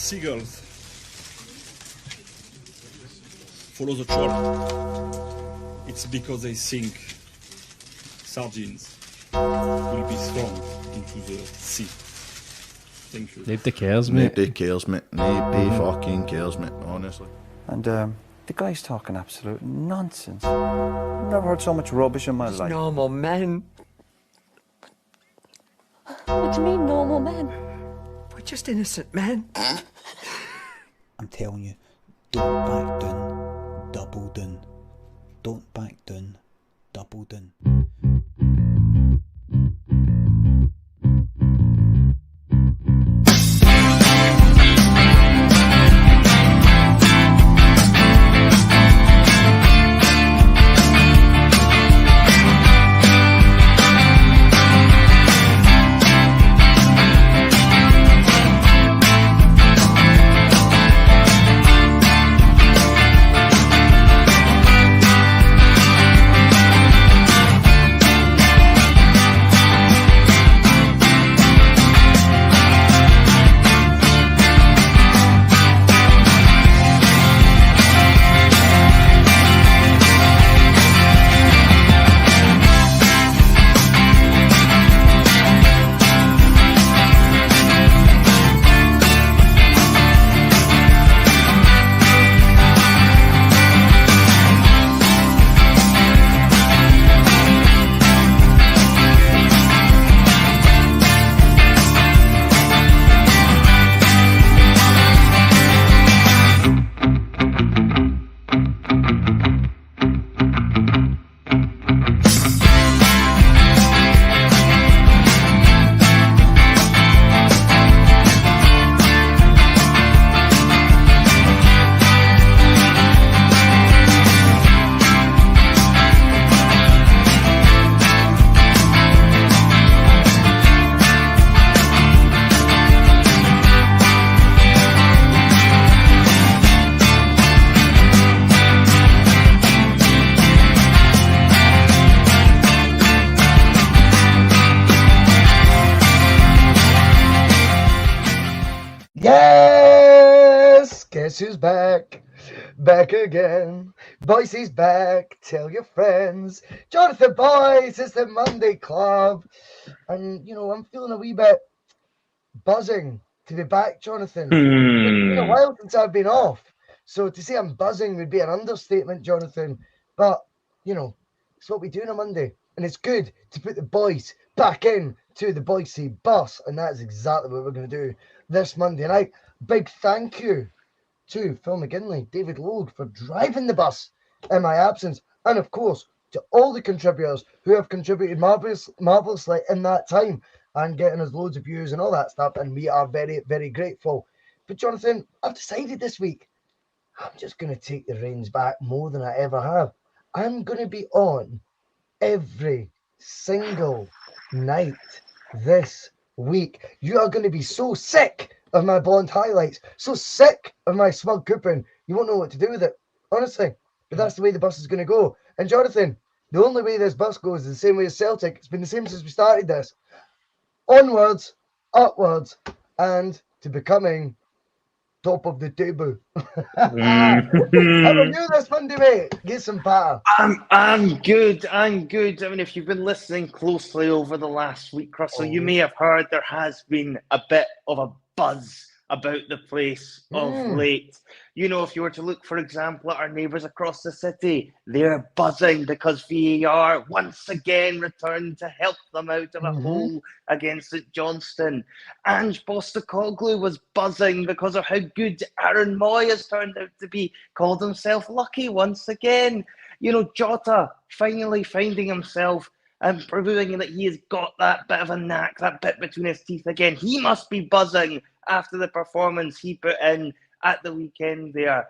seagulls follow the trawl, it's because they think sardines will be thrown into the sea. Thank you. Nobody cares, mate. Nobody cares, mate. Nobody fucking cares, mate, honestly. And the guy's talking absolute nonsense. I've never heard so much rubbish in my life. Normal men. What do you mean, normal men? We're just innocent men. I'm telling you, don't back down, double down. Don't back down, double down. Yes! Guess who's back? Back again. Boyce'S back. Tell your friends. Jonathan Boyce is the Monday Club. And, you know, I'm feeling a wee bit buzzing to be back, Jonathan. It's been a while since I've been off. So to say I'm buzzing would be an understatement, Jonathan. But, you know, it's what we do on a Monday. And it's good to put the boys back in to the Boyce'S bus. And that's exactly what we're going to do this Monday night. Big thank you to Phil McGinley, David Logue for driving the bus in my absence. And of course, to all the contributors who have contributed marvellously in that time and getting us loads of views and all that stuff. And we are very, very grateful. But Jonathan, I've decided this week, I'm just going to take the reins back more than I ever have. I'm going to be on every single night this week. You are going to be so sick of my blonde highlights, so sick of my smug coupon, you won't know what to do with it, honestly. But that's the way the bus is going to go. And Jonathan, the only way this bus goes is the same way as Celtic. It's been the same since we started this. Onwards, upwards, and to becoming top of the table. How are you this Monday, mate? Get some patter. I'm good. I mean, if you've been listening closely over the last week, Russell, you may have heard there has been a bit of a buzz about the place of late. You know, if you were to look, for example, at our neighbours across the city, they're buzzing because VAR once again returned to help them out of a hole against St Johnstone. Ange Postecoglou was buzzing because of how good Aaron Moy has turned out to be, called himself lucky once again. You know, Jota finally finding himself and proving that he has got that bit of a knack, that bit between his teeth again. He must be buzzing after the performance he put in at the weekend there.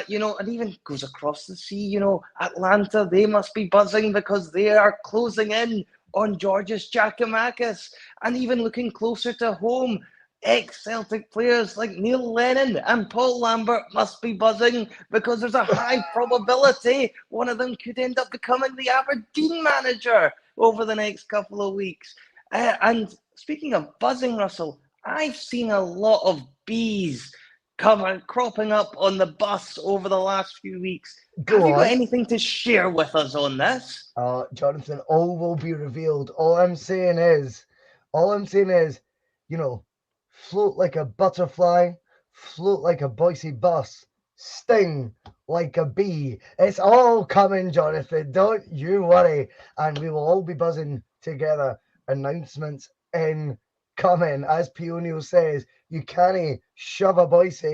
You know, and even goes across the sea, you know, Atlanta, they must be buzzing because they are closing in on Georgios Giakoumakis. And even looking closer to home, ex-Celtic players like Neil Lennon and Paul Lambert must be buzzing because there's a high probability one of them could end up becoming the Aberdeen manager over the next couple of weeks. And speaking of buzzing, Russell, I've seen a lot of bees cropping up on the bus over the last few weeks. Go Have you got on. anything to share with us on this? Jonathan, all will be revealed. All I'm saying is, you know, float like a butterfly, float like a Boyce'S bus, sting like a bee. It's all coming, Jonathan. Don't you worry. And we will all be buzzing together. Announcements incoming. As Pionio says, you can't shove a Boyce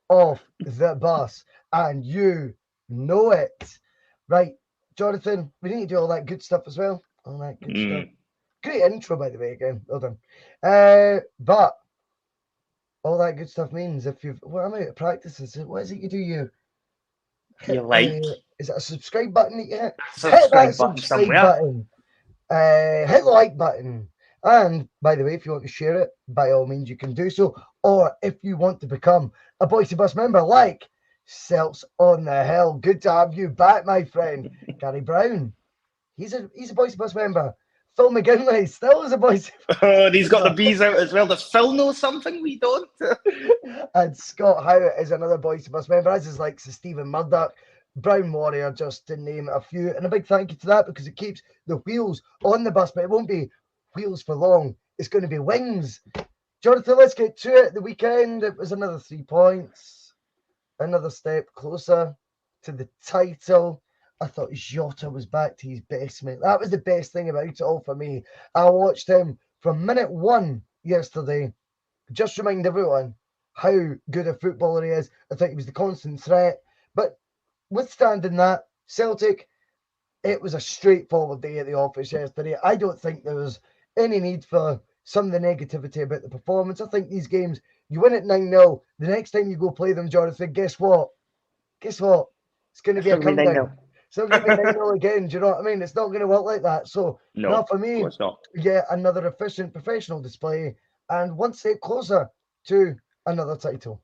off the bus. And you know it. Right, Jonathan, we need to do all that good stuff as well. All that good stuff. Great intro, by the way, again. Well done. But all that good stuff means if you've... Well, I'm out of practices. What is it you do? You like? Is it a subscribe button that you hit? Hit that subscribe button. Hit the like button. And, by the way, if you want to share it, by all means, you can do so. Or if you want to become a Boyce'S Bus member, like Celts on the Hill. Good to have you back, my friend. Gary Brown. He's a Boyce'S Bus member. Phil McGinley still is a Boyce'S Bus Oh, and he's got the bees out as well. Does Phil know something we don't? And Scott Howard is another Boyce'S Bus member, as is like Stephen Murdoch, Brown Warrior, just to name a few. And a big thank you to that, because it keeps the wheels on the bus, but it won't be wheels for long. It's going to be wings. Jonathan, let's get to it. The weekend, it was another 3 points. Another step closer to the title. I thought Jota was back to his best, mate. That was the best thing about it all for me. I watched him from minute 1 yesterday. Just remind everyone how good a footballer he is. I think he was the constant threat. But withstanding that, Celtic, it was a straightforward day at the office yesterday. I don't think there was any need for some of the negativity about the performance. I think these games, you win at 9-0. The next time you go play them, Jonathan, guess what? It's going to be a comedown. So I'm going to be 9-0 again. Do you know what I mean? It's not going to work like that. So, no, for me, of course not. Yeah, another efficient professional display and one step closer to another title.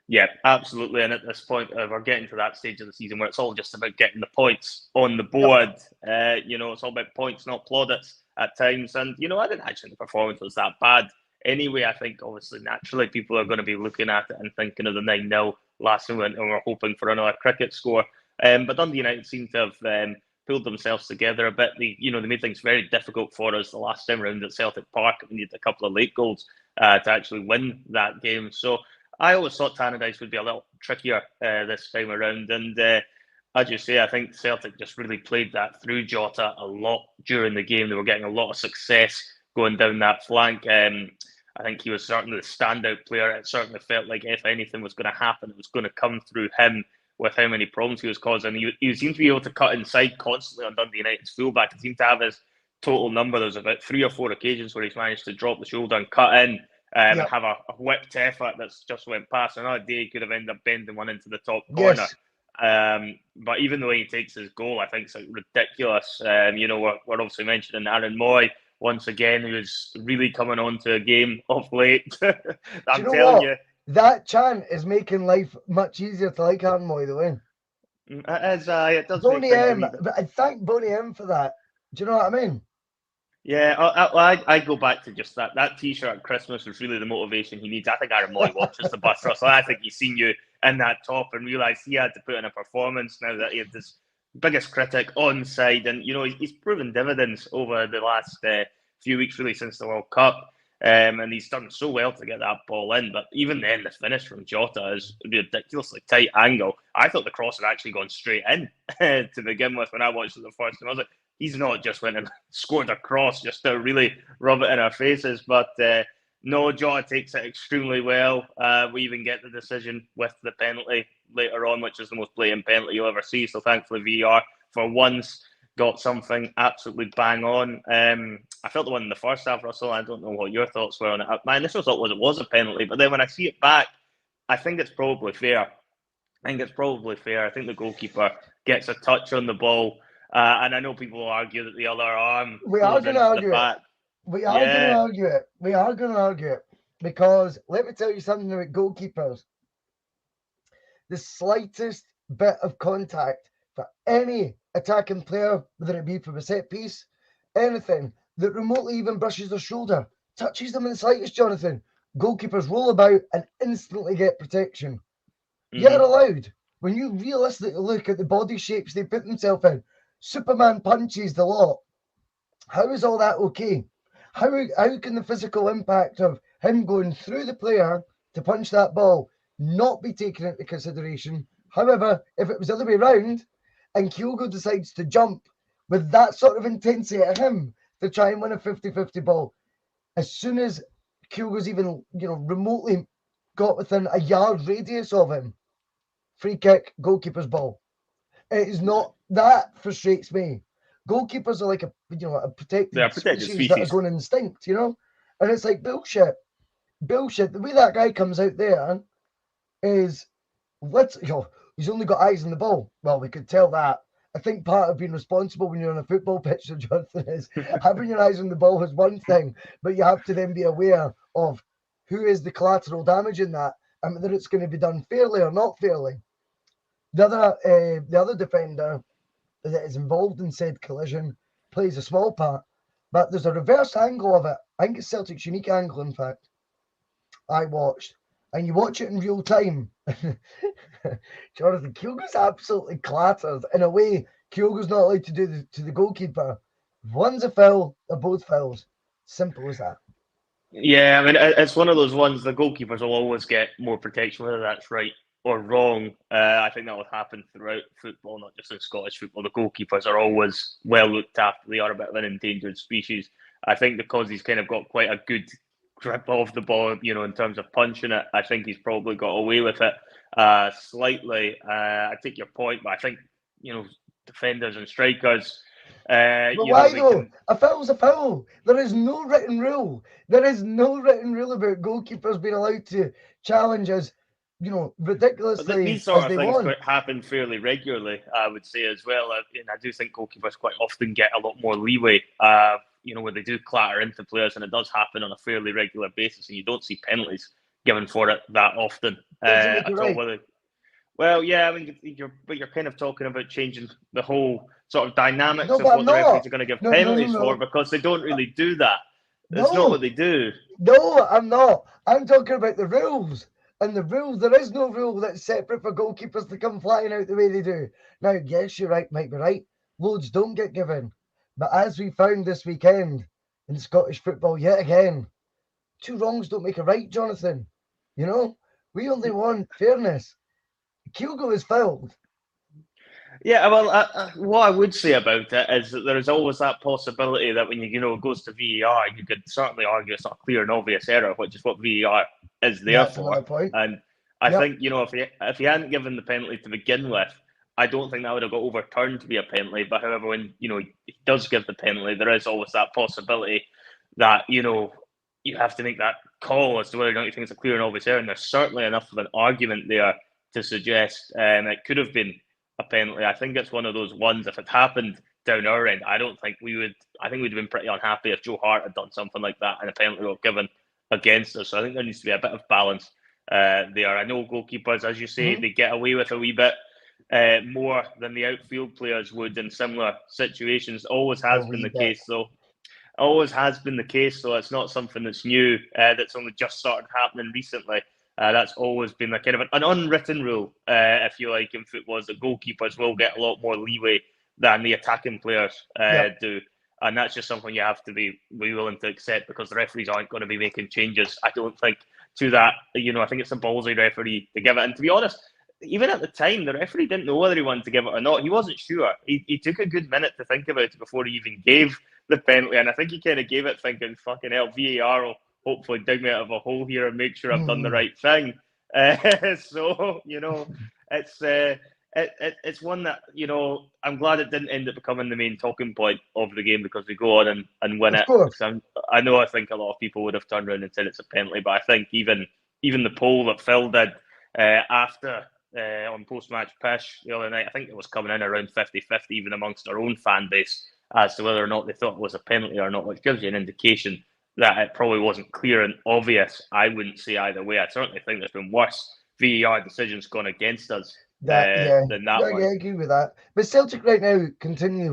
Yeah, absolutely. And at this point, we're getting to that stage of the season where it's all just about getting the points on the board. Yep. It's all about points, not plaudits at times. And, I didn't actually think the performance was that bad. Anyway, I think obviously naturally people are going to be looking at it and thinking of the 9-0 last night, and we're hoping for another cricket score. But Dundee United seem to have pulled themselves together a bit. They made things very difficult for us the last time round at Celtic Park. We needed a couple of late goals to actually win that game. So I always thought Tannadice would be a little trickier this time around. And as you say, I think Celtic just really played that through Jota a lot during the game. They were getting a lot of success going down that flank. I think he was certainly the standout player. It certainly felt like if anything was going to happen, it was going to come through him with how many problems he was causing. He seemed to be able to cut inside constantly on Dundee United's fullback. He seemed to have his total number. There's about 3 or 4 occasions where he's managed to drop the shoulder and cut in and have a whipped effort that's just went past. Another day he could have ended up bending one into the top corner. Yes. But even the way he takes his goal, I think it's ridiculous. We're obviously mentioning Aaron Moy once again, who's really coming on to a game of late. I'm telling you. That chant is making life much easier to like Aaron Moy, though. It does. Boney M, but I thank Boney M for that. Do you know what I mean? Yeah, I go back to just that T-shirt at Christmas was really the motivation he needs. I think Aaron Moy watches the bus, Russell. I think he's seen you in that top and realised he had to put in a performance now that he had this biggest critic on side. And, he's proven dividends over the last few weeks, really, since the World Cup. And he's done so well to get that ball in. But even then, the finish from Jota is a ridiculously tight angle. I thought the cross had actually gone straight in to begin with when I watched it the first time. I was like, he's not just went and scored a cross just to really rub it in our faces. But no, Jota takes it extremely well. We even get the decision with the penalty later on, which is the most blatant penalty you'll ever see. So thankfully, VAR for once got something absolutely bang on. I felt the one in the first half, Russell. I don't know what your thoughts were on it. My initial thought was it was a penalty, but then when I see it back, I think it's probably fair. I think the goalkeeper gets a touch on the ball, and I know people will argue that the other arm. We are going to argue it. We are going to argue it because let me tell you something about goalkeepers. The slightest bit of contact for any attacking player, whether it be from a set piece, anything that remotely even brushes their shoulder, touches them in the slightest, Jonathan, goalkeepers roll about and instantly get protection. You're allowed. When you realistically look at the body shapes they put themselves in, Superman punches the lot. How is all that okay? How can the physical impact of him going through the player to punch that ball not be taken into consideration? However, if it was the other way around and Kyogo decides to jump with that sort of intensity at him to try and win a 50-50 ball, as soon as Kyogo's even remotely got within a yard radius of him, free kick, goalkeeper's ball. It is not, that frustrates me. Goalkeepers are like a protected species that are going instinct, and it's like bullshit. The way that guy comes out there is, he's only got eyes on the ball. Well, we could tell that. I think part of being responsible when you're on a football pitch, Jonathan, is having your eyes on the ball is one thing, but you have to then be aware of who is the collateral damage in that, and whether it's going to be done fairly or not fairly. The other defender that is involved in said collision plays a small part, but there's a reverse angle of it. I think it's Celtic's unique angle, in fact. I watched, and you watch it in real time. Jonathan, Kyogo's absolutely clattered. In a way, Kyogo's not allowed to do to the goalkeeper. If one's a foul, they're both fouls. Simple as that. Yeah, I mean, it's one of those ones, the goalkeepers will always get more protection, whether that's right or wrong. I think that will happen throughout football, not just in Scottish football. The goalkeepers are always well looked after. They are a bit of an endangered species. I think because he's kind of got quite a good grip of the ball, in terms of punching it, I think he's probably got away with it slightly. I take your point, but I think, defenders and strikers... but why though? A foul's a foul. There is no written rule. There is no written rule about goalkeepers being allowed to challenge as, ridiculously these sort as of they things want. happen fairly regularly, I would say as well. And I do think goalkeepers quite often get a lot more leeway. Where they do clatter into players, and it does happen on a fairly regular basis, and you don't see penalties given for it that often. Well, yeah, I mean, you're kind of talking about changing the whole sort of dynamics of what the referees are going to give penalties for, because they don't really do that. That's not what they do. No, I'm not. I'm talking about the rules. And the rules, there is no rule that's separate for goalkeepers to come flying out the way they do. Now, yes, you're right, might be right. Loads don't get given. But as we found this weekend in Scottish football yet again, two wrongs don't make a right, Jonathan. We only want fairness. Kyogo is fouled. Yeah, well, what I would say about it is that there is always that possibility that when it goes to VAR, you could certainly argue it's not a clear and obvious error, which is what VAR is there for. And I think, if he hadn't given the penalty to begin with, I don't think that would have got overturned to be a penalty. But however, when he does give the penalty, there is always that possibility that you have to make that call as to whether or not you think it's a clear and obvious error. And there's certainly enough of an argument there to suggest it could have been a penalty. I think it's one of those ones, if it happened down our end, I think we'd have been pretty unhappy if Joe Hart had done something like that and a penalty got given against us. So I think there needs to be a bit of balance there. I know goalkeepers, as you say, they get away with a wee bit more than the outfield players would in similar situations. Always has been the case, though. Always has been the case, so it's not something that's new, that's only just started happening recently. That's always been a kind of an unwritten rule, if you like, in football, is that goalkeepers will get a lot more leeway than the attacking players do. And that's just something you have to be willing to accept, because the referees aren't going to be making changes, I don't think, to that. I think it's a ballsy referee to give it. And to be honest, even at the time, the referee didn't know whether he wanted to give it or not. He wasn't sure. He took a good minute to think about it before he even gave the penalty. And I think he kind of gave it thinking, fucking hell, VAR will hopefully dig me out of a hole here and make sure I've done the right thing. So, it's one that, I'm glad it didn't end up becoming the main talking point of the game, because we go on and win it. I think a lot of people would have turned around and said it's a penalty, but I think even the poll that Phil did after on post-match pish the other night, I think it was coming in around 50-50 even amongst our own fan base as to whether or not they thought it was a penalty or not, which gives you an indication that it probably wasn't clear and obvious. I wouldn't say either way. I certainly think there's been worse VAR decisions gone against us than that one. Yeah, I agree with that. But Celtic right now continually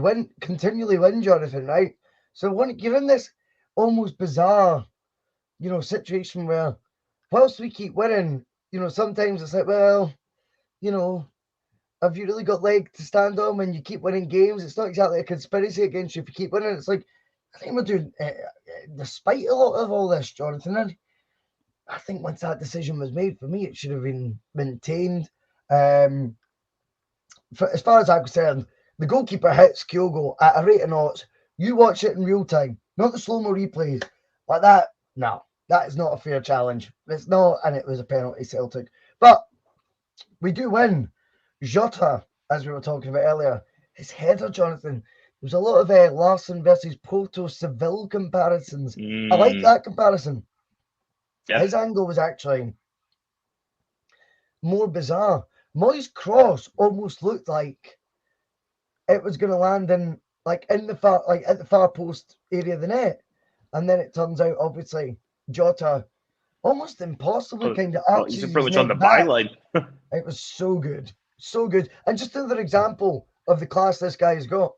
win, Jonathan, right? So you're in this almost bizarre, situation where whilst we keep winning, sometimes it's like, well, have you really got leg to stand on when you keep winning games? It's not exactly a conspiracy against you if you keep winning. It's like, I think we're doing, despite a lot of all this, Jonathan, I think once that decision was made, for me, it should have been maintained. As far as I'm concerned, the goalkeeper hits Kyogo at a rate of knots. You watch it in real time, not the slow-mo replays. Like that, no, that is not a fair challenge. It's not, and it was a penalty, Celtic. But we do win. Jota, as we were talking about earlier, his header, Jonathan. There was a lot of Larson versus Porto Seville comparisons. I like that comparison. Yep. His angle was actually more bizarre. Moyes' cross almost looked like it was going to land in at the far post area of the net, and then it turns out obviously Jota almost impossibly kind of arches he's his pretty much on the neck back. byline. It was so good, and just another example of the class this guy's got.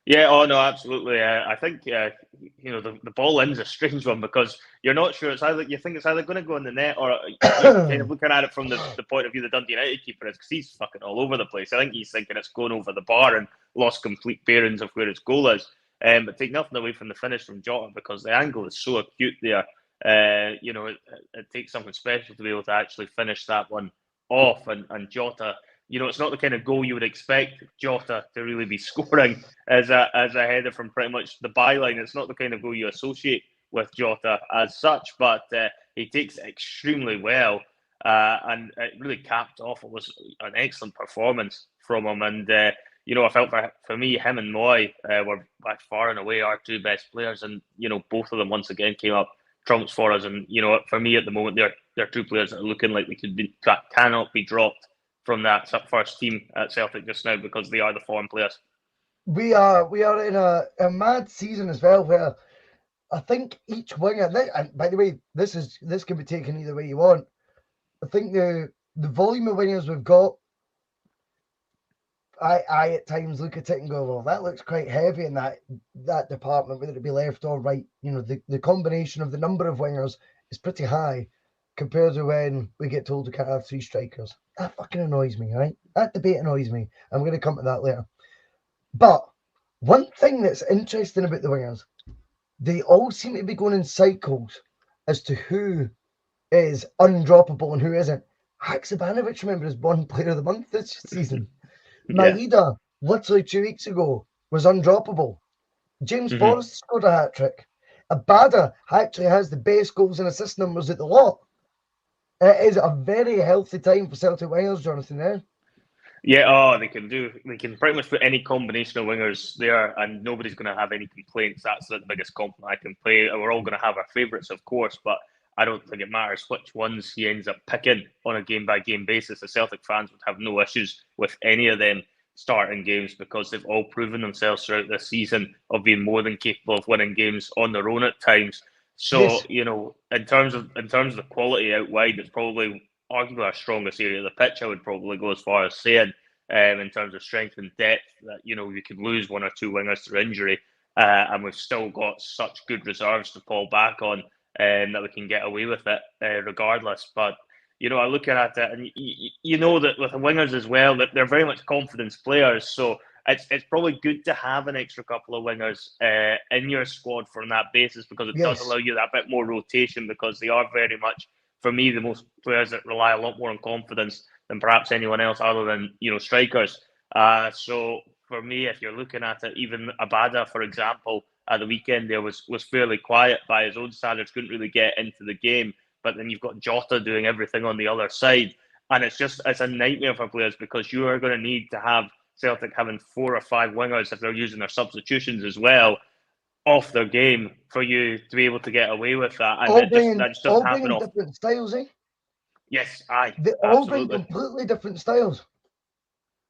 Yeah, oh no, absolutely. I think the ball in's a strange one because you're not sure. It's either you think it's either going to go in the net or you're kind of looking at it from the point of view the Dundee United keeper is because he's fucking all over the place. I think he's thinking it's going over the bar and lost complete bearings of where his goal is. But take nothing away from the finish from Jota because the angle is so acute there. It takes something special to be able to actually finish that one off and Jota. It's not the kind of goal you would expect Jota to really be scoring as a header from pretty much the byline. It's not the kind of goal you associate with Jota as such, but he takes it extremely well, and it really capped off. It was an excellent performance from him, and I felt for me, him and Moy were by far and away our two best players, and both of them once again came up trumps for us. And for me at the moment, they're two players that are looking like that cannot be dropped from that first team at Celtic just now because they are the form players. We are in a mad season as well where I think each winger, and by the way, this can be taken either way you want. I think the volume of wingers we've got, I at times look at it and go, well, that looks quite heavy in that department, whether it be left or right. The combination of the number of wingers is pretty high compared to when we get told we can't have three strikers. That fucking annoys me, right? That debate annoys me. I'm going to come to that later. But one thing that's interesting about the wingers, they all seem to be going in cycles as to who is undroppable and who isn't. Haksabanovic, remember, is one player of the month this season. Maeda, literally 2 weeks ago, was undroppable. James Forrest scored a hat-trick. Abada actually has the best goals and assist numbers at the lot. It is a very healthy time for Celtic wingers, Jonathan. Yeah, they can pretty much put any combination of wingers there and nobody's going to have any complaints. That's the biggest compliment I can play. We're all going to have our favourites, of course, but I don't think it matters which ones he ends up picking on a game-by-game basis. The Celtic fans would have no issues with any of them starting games because they've all proven themselves throughout this season of being more than capable of winning games on their own at times. So, yes. In terms of the quality out wide, it's probably arguably our strongest area of the pitch. I would probably go as far as saying, in terms of strength and depth, that you could lose one or two wingers through injury, and we've still got such good reserves to fall back on, that we can get away with it regardless. But I look at it, and that with the wingers as well, that they're very much confidence players. So it's probably good to have an extra couple of wingers in your squad from that basis because it does allow you that bit more rotation because they are very much, for me, the most players that rely a lot more on confidence than perhaps anyone else other than strikers. So for me, if you're looking at it, even Abada, for example, at the weekend there was fairly quiet by his own standards, couldn't really get into the game. But then you've got Jota doing everything on the other side. And it's a nightmare for players because you are going to need to have Celtic having 4 or 5 wingers if they're using their substitutions as well off their game for you to be able to get away with that. And that just doesn't happen often. Different styles, eh? Yes, aye. They all bring completely different styles.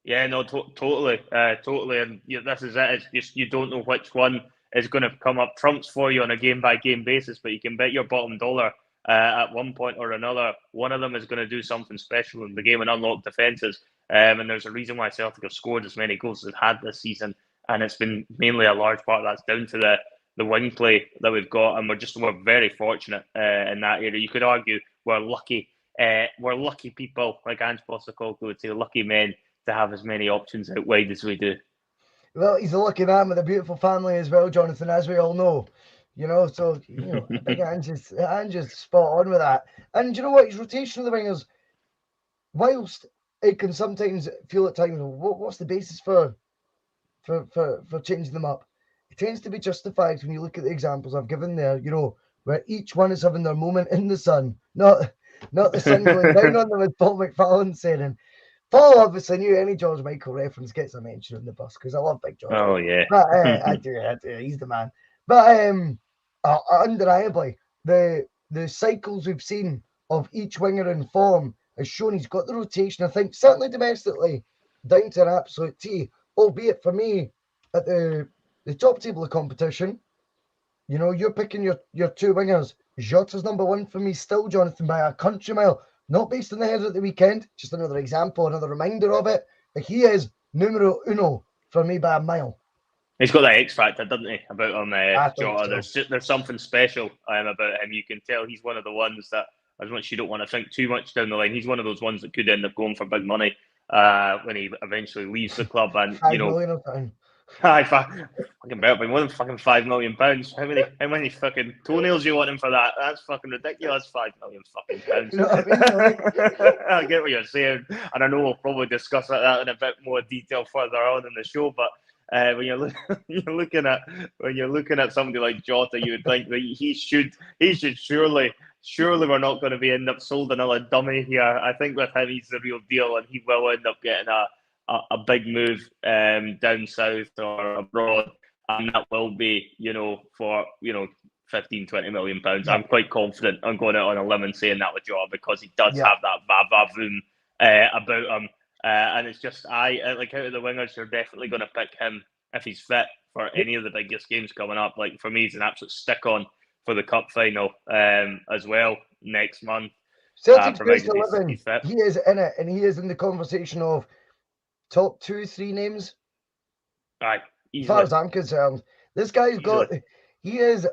Yeah, no, totally. And this is it. It's just you don't know which one is going to come up trumps for you on a game-by-game basis, but you can bet your bottom dollar at one point or another, one of them is going to do something special in the game and unlock defences. And there's a reason why Celtic have scored as many goals as they've had this season, and it's been mainly a large part that's down to the wing play that we've got, and we're very fortunate in that area. You could argue we're lucky. We're lucky people, like Ange Postecoglou would say, lucky men to have as many options out wide as we do. Well, he's a lucky man with a beautiful family as well, Jonathan, as we all know. So I think Ange is spot on with that. And you know what? His rotation of the wingers, whilst it can sometimes feel at times, what's the basis for changing them up? It tends to be justified when you look at the examples I've given there, where each one is having their moment in the sun, not the sun going down on them, as Paul McFallon said. And Paul obviously knew any George Michael reference gets a mention in the bus because I love Big George. Oh, yeah. But I do. He's the man. But undeniably, the cycles we've seen of each winger in form has shown he's got the rotation. I think certainly domestically down to an absolute T, albeit for me at the top table of competition. You're picking your two wingers. Jota's number one for me still, Jonathan, by a country mile. Not based on the header at the weekend, just another example, another reminder of it. But he is numero uno for me by a mile. He's got that X factor, doesn't he, about him, Jota? So. There's something special about him. You can tell he's one of the ones that, as much as you don't want to think too much down the line, he's one of those ones that could end up going for big money when he eventually leaves the club. And fucking better be more than fucking £5 million. How many fucking toenails you want him for that? That's fucking ridiculous. £5 million fucking pounds. You know what I mean? I get what you're saying, and I know we'll probably discuss that in a bit more detail further on in the show. But when you're looking at somebody like Jota, you would think that he should surely we're not going to be end up sold another dummy here. I think with him he's the real deal, and he will end up getting a big move down south or abroad, and that will be for 15-20 million pounds. I'm quite confident. I'm going out on a limb and saying that with Jota because he does have that va-va-voom about him. And it's just, like out of the wingers, you're definitely going to pick him if he's fit for any of the biggest games coming up. Like for me, he's an absolute stick-on for the cup final as well next month. Celtic's best 11. He is in it, and he is in the conversation of top 2-3 names. Aye, as far as I'm concerned, this guy's he is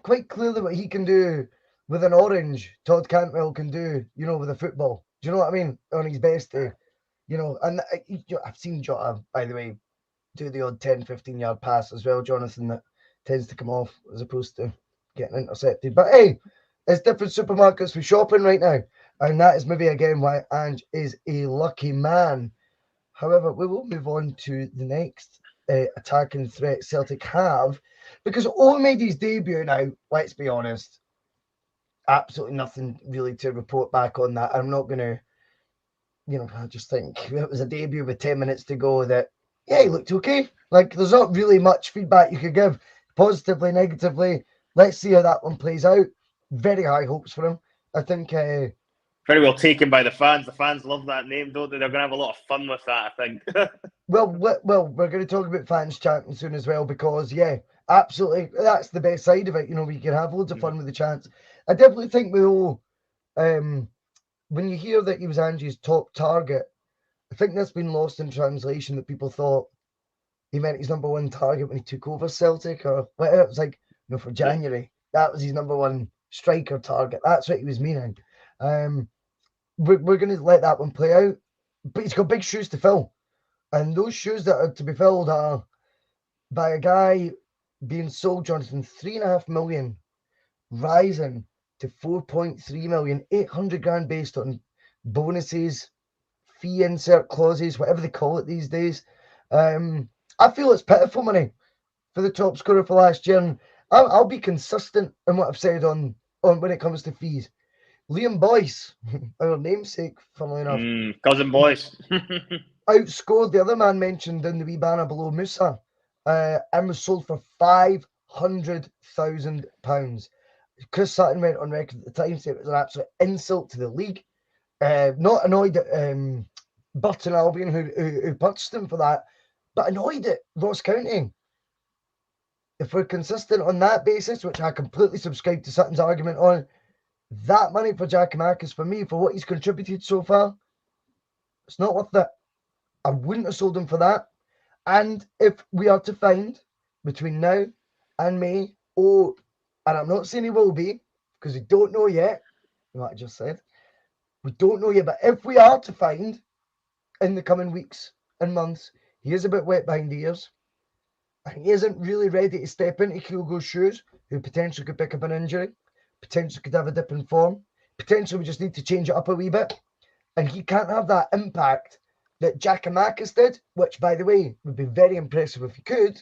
quite clearly what he can do with an orange. Todd Cantwell can do, with a football. Do you know what I mean? On his best day. And I've seen Jota, by the way, do the odd 10-15 yard pass as well, Jonathan, that tends to come off as opposed to getting intercepted. But hey, it's different supermarkets for shopping right now, and that is maybe again why Ange is a lucky man. However, we will move on to the next attacking threat Celtic have, because Owen made his debut now. Let's be honest, absolutely nothing really to report back on that. I'm not going to. I just think it was a debut with 10 minutes to go that, he looked okay. Like, there's not really much feedback you could give, positively, negatively. Let's see how that one plays out. Very high hopes for him. I think... very well taken by the fans. The fans love that name, don't they? They're going to have a lot of fun with that, I think. well, we're going to talk about fans chanting soon as well because, absolutely, that's the best side of it. We can have loads of fun with the chants. I definitely think we will... when you hear that he was Ange's top target, I think that's been lost in translation, that people thought he meant his number one target when he took over Celtic, or whatever. It was like, for January, that was his number one striker target. That's what he was meaning. We're going to let that one play out, but he's got big shoes to fill. And those shoes that are to be filled are by a guy being sold, Jonathan, 3.5 million, rising to 4.3 million, 800 grand based on bonuses, fee insert clauses, whatever they call it these days. I feel it's pitiful money for the top scorer for last year. And I'll be consistent in what I've said on when it comes to fees. Liam Boyce, our namesake, funnily enough. Cousin Boyce. outscored the other man mentioned in the wee banner below, Musa, and was sold for £500,000. Chris Sutton went on record at the time saying it was an absolute insult to the league. Not annoyed at Burton Albion, who purchased him for that, but annoyed at Ross County. If we're consistent on that basis, which I completely subscribe to Sutton's argument on, that money for Giakoumakis, for me, for what he's contributed so far, it's not worth it. I wouldn't have sold him for that. And if we are to find between now and May, and I'm not saying he will be, because we don't know yet, what I just said. We don't know yet, but if we are to find in the coming weeks and months, he is a bit wet behind the ears, and he isn't really ready to step into Kyogo's shoes, who potentially could pick up an injury, potentially could have a dip in form, potentially we just need to change it up a wee bit, and he can't have that impact that Giakoumakis did, which, by the way, would be very impressive if he could.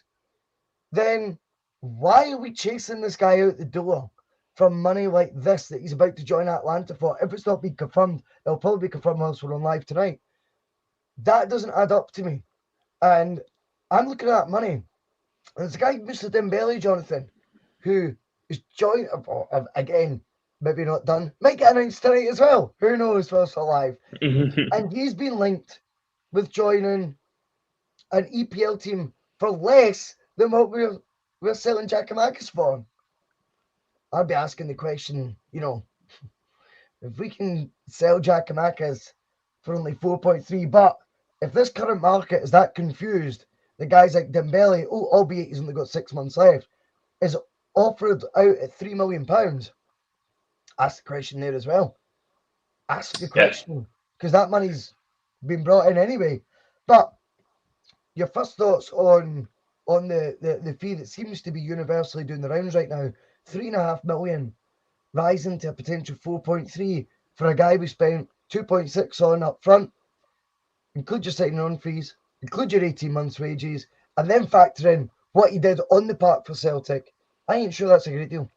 Then why are we chasing this guy out the door from money like this that he's about to join Atlanta for? If it's not been confirmed, it'll probably be confirmed once we're on live tonight. That doesn't add up to me. And I'm looking at that money. There's a guy, Mr. Dembele, Jonathan, who is joined, again, maybe not done, might get announced tonight as well. Who knows whilst we're live? And he's been linked with joining an EPL team for less than what we're selling Giakoumakis for. I'd be asking the question, if we can sell Giakoumakis for only 4.3, but if this current market is that confused, the guys like Dembele, albeit he's only got 6 months left, is offered out at £3 million. Ask the question there as well. Ask the question, because that money's been brought in anyway. But your first thoughts on the fee that seems to be universally doing the rounds right now, £3.5 million, rising to a potential 4.3 for a guy we spent 2.6 on up front. Include your signing on fees, include your 18 months wages, and then factor in what he did on the park for Celtic. I ain't sure that's a great deal.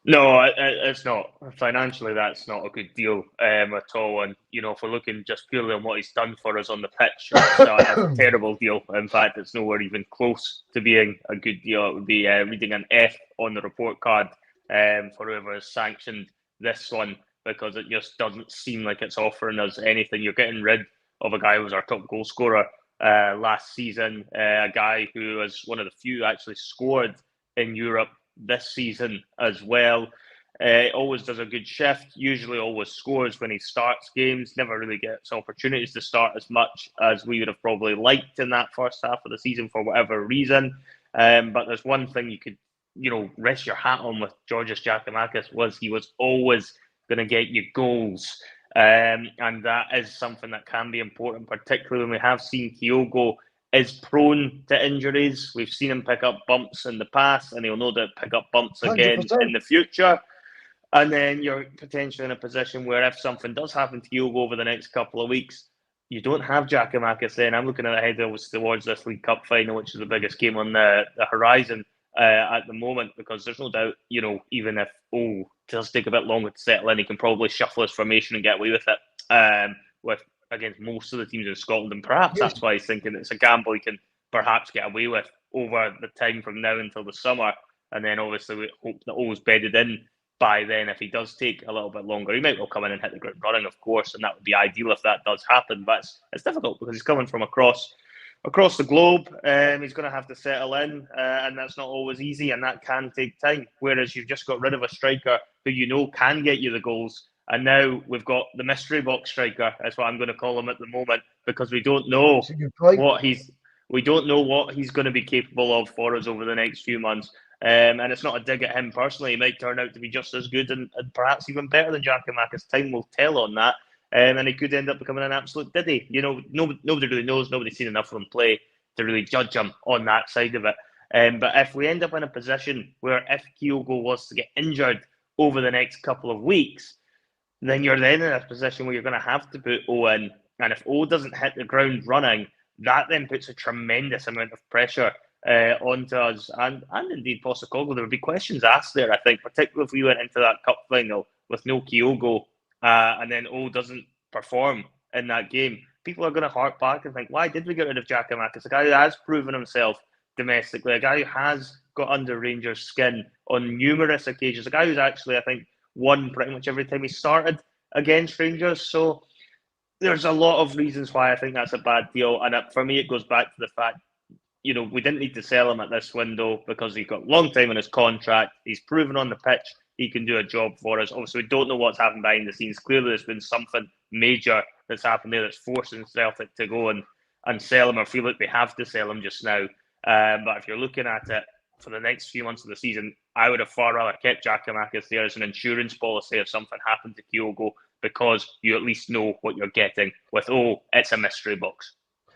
No, it's not. Financially, that's not a good deal at all. And, if we're looking just purely on what he's done for us on the pitch, that's a terrible deal. In fact, it's nowhere even close to being a good deal. It would be reading an F on the report card for whoever has sanctioned this one, because it just doesn't seem like it's offering us anything. You're getting rid of a guy who was our top goal scorer last season, a guy who was one of the few actually scored in Europe this season as well. Always does a good shift, usually always scores when he starts games, never really gets opportunities to start as much as we would have probably liked in that first half of the season for whatever reason. But there's one thing you could, rest your hat on with Georgios Giakoumakis, was he was always going to get you goals. And that is something that can be important, particularly when we have seen Kyogo is prone to injuries. We've seen him pick up bumps in the past, and he'll no doubt pick up bumps again 100%. in the future. And then you're potentially in a position where if something does happen to Kyogo over the next couple of weeks, you don't have Giakoumakis then. I'm looking ahead towards this League Cup final, which is the biggest game on the horizon at the moment, because there's no doubt, even if it does take a bit longer to settle in, he can probably shuffle his formation and get away with it against most of the teams in Scotland, and perhaps that's why he's thinking it's a gamble he can perhaps get away with over the time from now until the summer, and then obviously we hope that all's bedded in by then. If he does take a little bit longer, he might well come in and hit the ground running, of course, and that would be ideal if that does happen, but it's difficult because he's coming from across the globe. He's going to have to settle in, and that's not always easy, and that can take time, whereas you've just got rid of a striker who can get you the goals. And now we've got the mystery box striker. That's what I'm going to call him at the moment, because we don't know what he's going to be capable of for us over the next few months. And it's not a dig at him personally. He might turn out to be just as good and perhaps even better than Giakoumakis. Time will tell on that. And he could end up becoming an absolute diddy. Nobody really knows. Nobody's seen enough of him play to really judge him on that side of it. But if we end up in a position where if Kyogo was to get injured over the next couple of weeks, then you're then in a position where you're going to have to put O in. And if O doesn't hit the ground running, that then puts a tremendous amount of pressure onto us. And indeed Postecoglou. There would be questions asked there, I think, particularly if we went into that cup final with no Kyogo and then O doesn't perform in that game. People are going to hark back and think, why did we get rid of Giakoumakis? A guy who has proven himself domestically, a guy who has got under Rangers' skin on numerous occasions, a guy who's actually, I think, won pretty much every time he started against Rangers. So there's a lot of reasons why I think that's a bad deal. And for me, it goes back to the fact, we didn't need to sell him at this window because he's got a long time on his contract. He's proven on the pitch he can do a job for us. Obviously, we don't know what's happened behind the scenes. Clearly, there's been something major that's happened there that's forcing Celtic to go and sell him, or feel like they have to sell him just now. But if you're looking at it for the next few months of the season, I would have far rather kept Giakoumakis there as an insurance policy if something happened to Kyogo, because you at least know what you're getting with, it's a mystery box.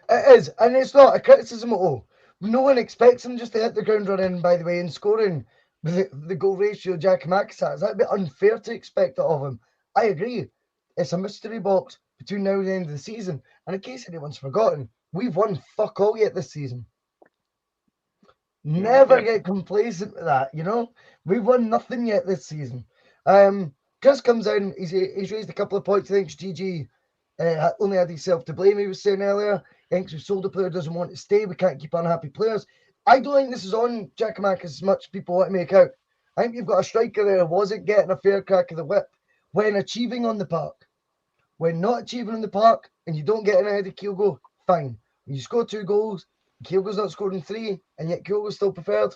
It is, and it's not a criticism at all. No one expects him just to hit the ground running, by the way, and scoring the goal ratio Giakoumakis has. That'd be unfair to expect it of him. I agree. It's a mystery box between now and the end of the season. And in case anyone's forgotten, we've won fuck all yet this season. Never get complacent with that, We've won nothing yet this season. Chris comes in, he's raised a couple of points. He thinks GG only had himself to blame, he was saying earlier. He thinks we've sold a player, doesn't want to stay. We can't keep unhappy players. I don't think this is on Giakoumakis as much as people want to make out. I think you've got a striker there who wasn't getting a fair crack of the whip when achieving on the park. When not achieving on the park and you don't get in ahead of Kyogo, fine. When you score 2 goals, Kyogo's not scoring 3, and yet Kyogo's still preferred.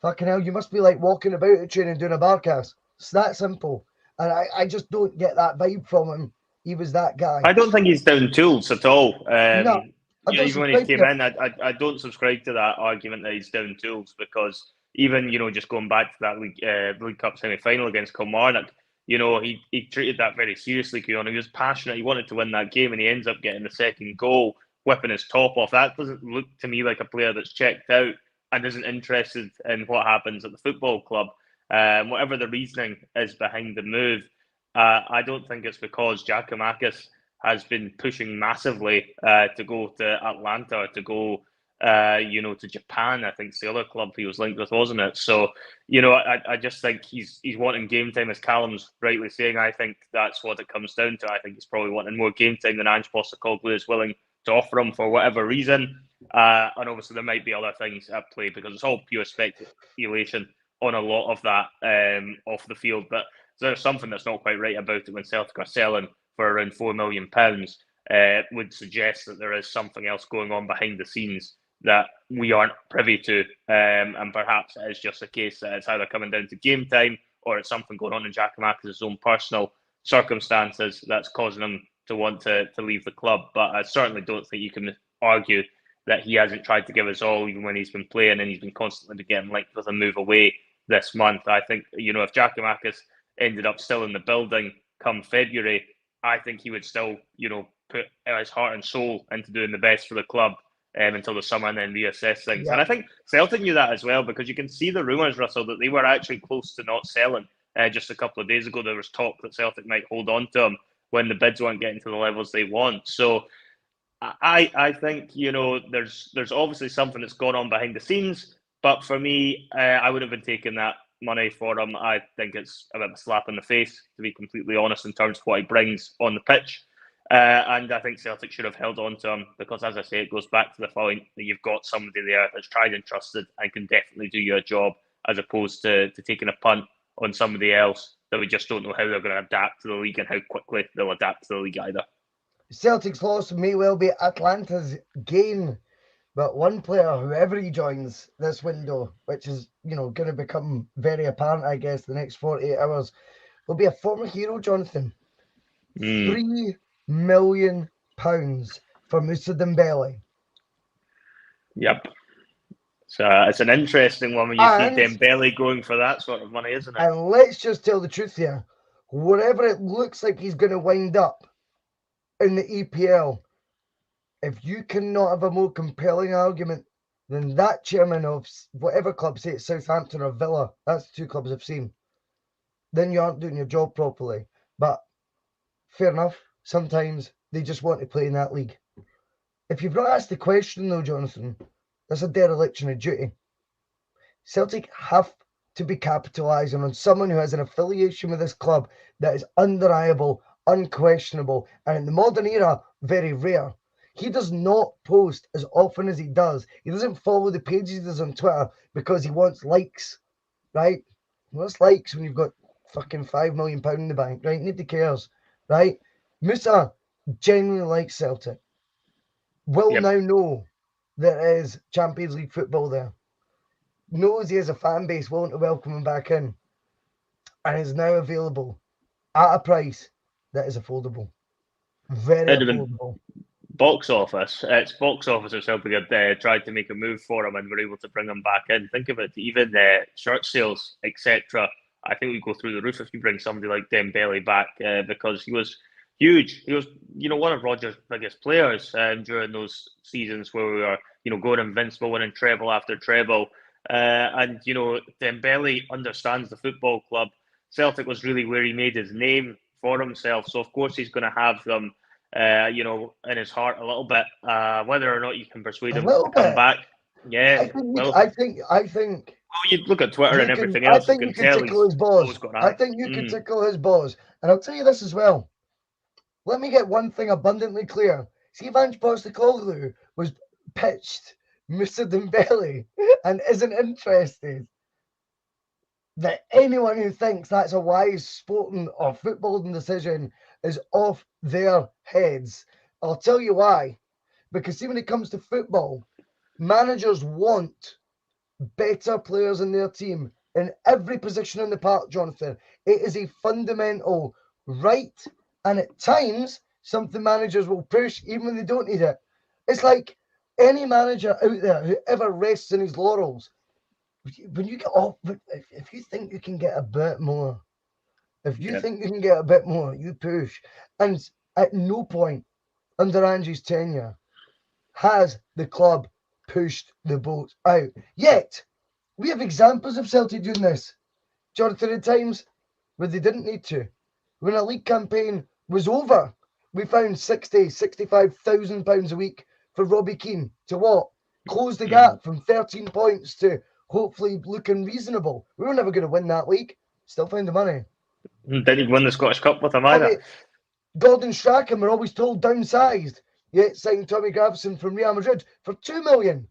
Fucking hell, you must be like walking about at training doing a bar cast. It's that simple. And I just don't get that vibe from him. He was that guy. I don't think he's down tools at all. No, even when he came in, I don't subscribe to that argument that he's down tools, because even, just going back to that League Cup semi-final against Kilmarnock, he treated that very seriously. He was passionate. He wanted to win that game, and he ends up getting the second goal, whipping his top off. That doesn't look to me like a player that's checked out and isn't interested in what happens at the football club. Whatever the reasoning is behind the move, I don't think it's because Giakoumakis has been pushing massively to go to Atlanta, to go, to Japan. I think it's the other club he was linked with, wasn't it? So, I just think he's wanting game time, as Callum's rightly saying. I think that's what it comes down to. I think he's probably wanting more game time than Ange Postecoglou is willing to offer him for whatever reason. And obviously there might be other things at play, because it's all pure speculation on a lot of that off the field. But there's something that's not quite right about it when Celtic are selling for around £4 million. Would suggest that there is something else going on behind the scenes that we aren't privy to. And perhaps it is just a case that it's either coming down to game time, or it's something going on in Giakoumakis' own personal circumstances that's causing him to want to leave the club. But I certainly don't think you can argue that he hasn't tried to give us all, even when he's been playing and he's been constantly getting linked with a move away this month. I think, if Giakoumakis ended up still in the building come February, I think he would still, put his heart and soul into doing the best for the club until the summer, and then reassess things. Yeah. And I think Celtic knew that as well, because you can see the rumours, Russell, that they were actually close to not selling. Just a couple of days ago, there was talk that Celtic might hold on to him when the bids weren't getting to the levels they want. So I think, there's obviously something that's gone on behind the scenes. But for me, I would have been taking that money for him. I think it's a bit of a slap in the face, to be completely honest, in terms of what he brings on the pitch. And I think Celtic should have held on to him, because, as I say, it goes back to the point that you've got somebody there that's tried and trusted and can definitely do your job, as opposed to taking a punt on somebody else that we just don't know how they're going to adapt to the league and how quickly they'll adapt to the league either. Celtic's loss may well be Atlanta's gain, but one player, whoever he joins this window, which is, going to become very apparent, I guess, the next 48 hours, will be a former hero, Jonathan. £3 million for Moussa Dembele. Yep. So it's an interesting one when you see Dembele going for that sort of money, isn't it? And let's just tell the truth here. Wherever it looks like he's going to wind up in the EPL, if you cannot have a more compelling argument than that chairman of whatever club, say it's Southampton or Villa, that's the 2 clubs I've seen, then you aren't doing your job properly. But fair enough, sometimes they just want to play in that league. If you've not asked the question, though, Jonathan, that's a dereliction of duty. Celtic have to be capitalising on someone who has an affiliation with this club that is undeniable, unquestionable, and in the modern era, very rare. He does not post as often as he does. He doesn't follow the pages he does on Twitter because he wants likes, right? What's likes when you've got fucking £5 million in the bank, right? Nobody cares, right? Moussa genuinely likes Celtic. Will now know there is Champions League football there. Knows he has a fan base willing to welcome him back in. And is now available at a price that is affordable. Very affordable. box office. It's box office itself. We had tried to make a move for him and were able to bring him back in. Think of it, even shirt sales, etc. I think we go through the roof if you bring somebody like Dembele back because he was huge. He was, one of Rodgers' biggest players during those seasons where we were, going invincible, winning treble after treble. And Dembele understands the football club. Celtic was really where he made his name for himself. So of course he's going to have them, in his heart a little bit. Whether or not you can persuade him to come back, yeah. I think. Well, you look at Twitter and everything else. I think you can tickle his balls. I think you can tickle his balls, and I'll tell you this as well. Let me get one thing abundantly clear. See, if Ange Postecoglou was pitched Mr. Dembele and isn't interested, that anyone who thinks that's a wise sporting or footballing decision is off their heads. I'll tell you why. Because see, when it comes to football, managers want better players in their team in every position in the park, Jonathan. It is a fundamental right, and at times, something managers will push even when they don't need it. It's like any manager out there who ever rests in his laurels, when you get off, if you think you can get a bit more, you push. And at no point under Angie's tenure has the club pushed the boat out. Yet, we have examples of Celtic doing this. Jonathan, at times where they didn't need to. When a league campaign was over, we found 60, 65,000 pounds a week for Robbie Keane to what? Close the gap from 13 points to hopefully looking reasonable. We were never going to win that league. Still found the money. Didn't even win the Scottish Cup with him either. Gordon Strachan, we're always told, downsized. Yet signed Tommy Gravesen from Real Madrid for 2 million,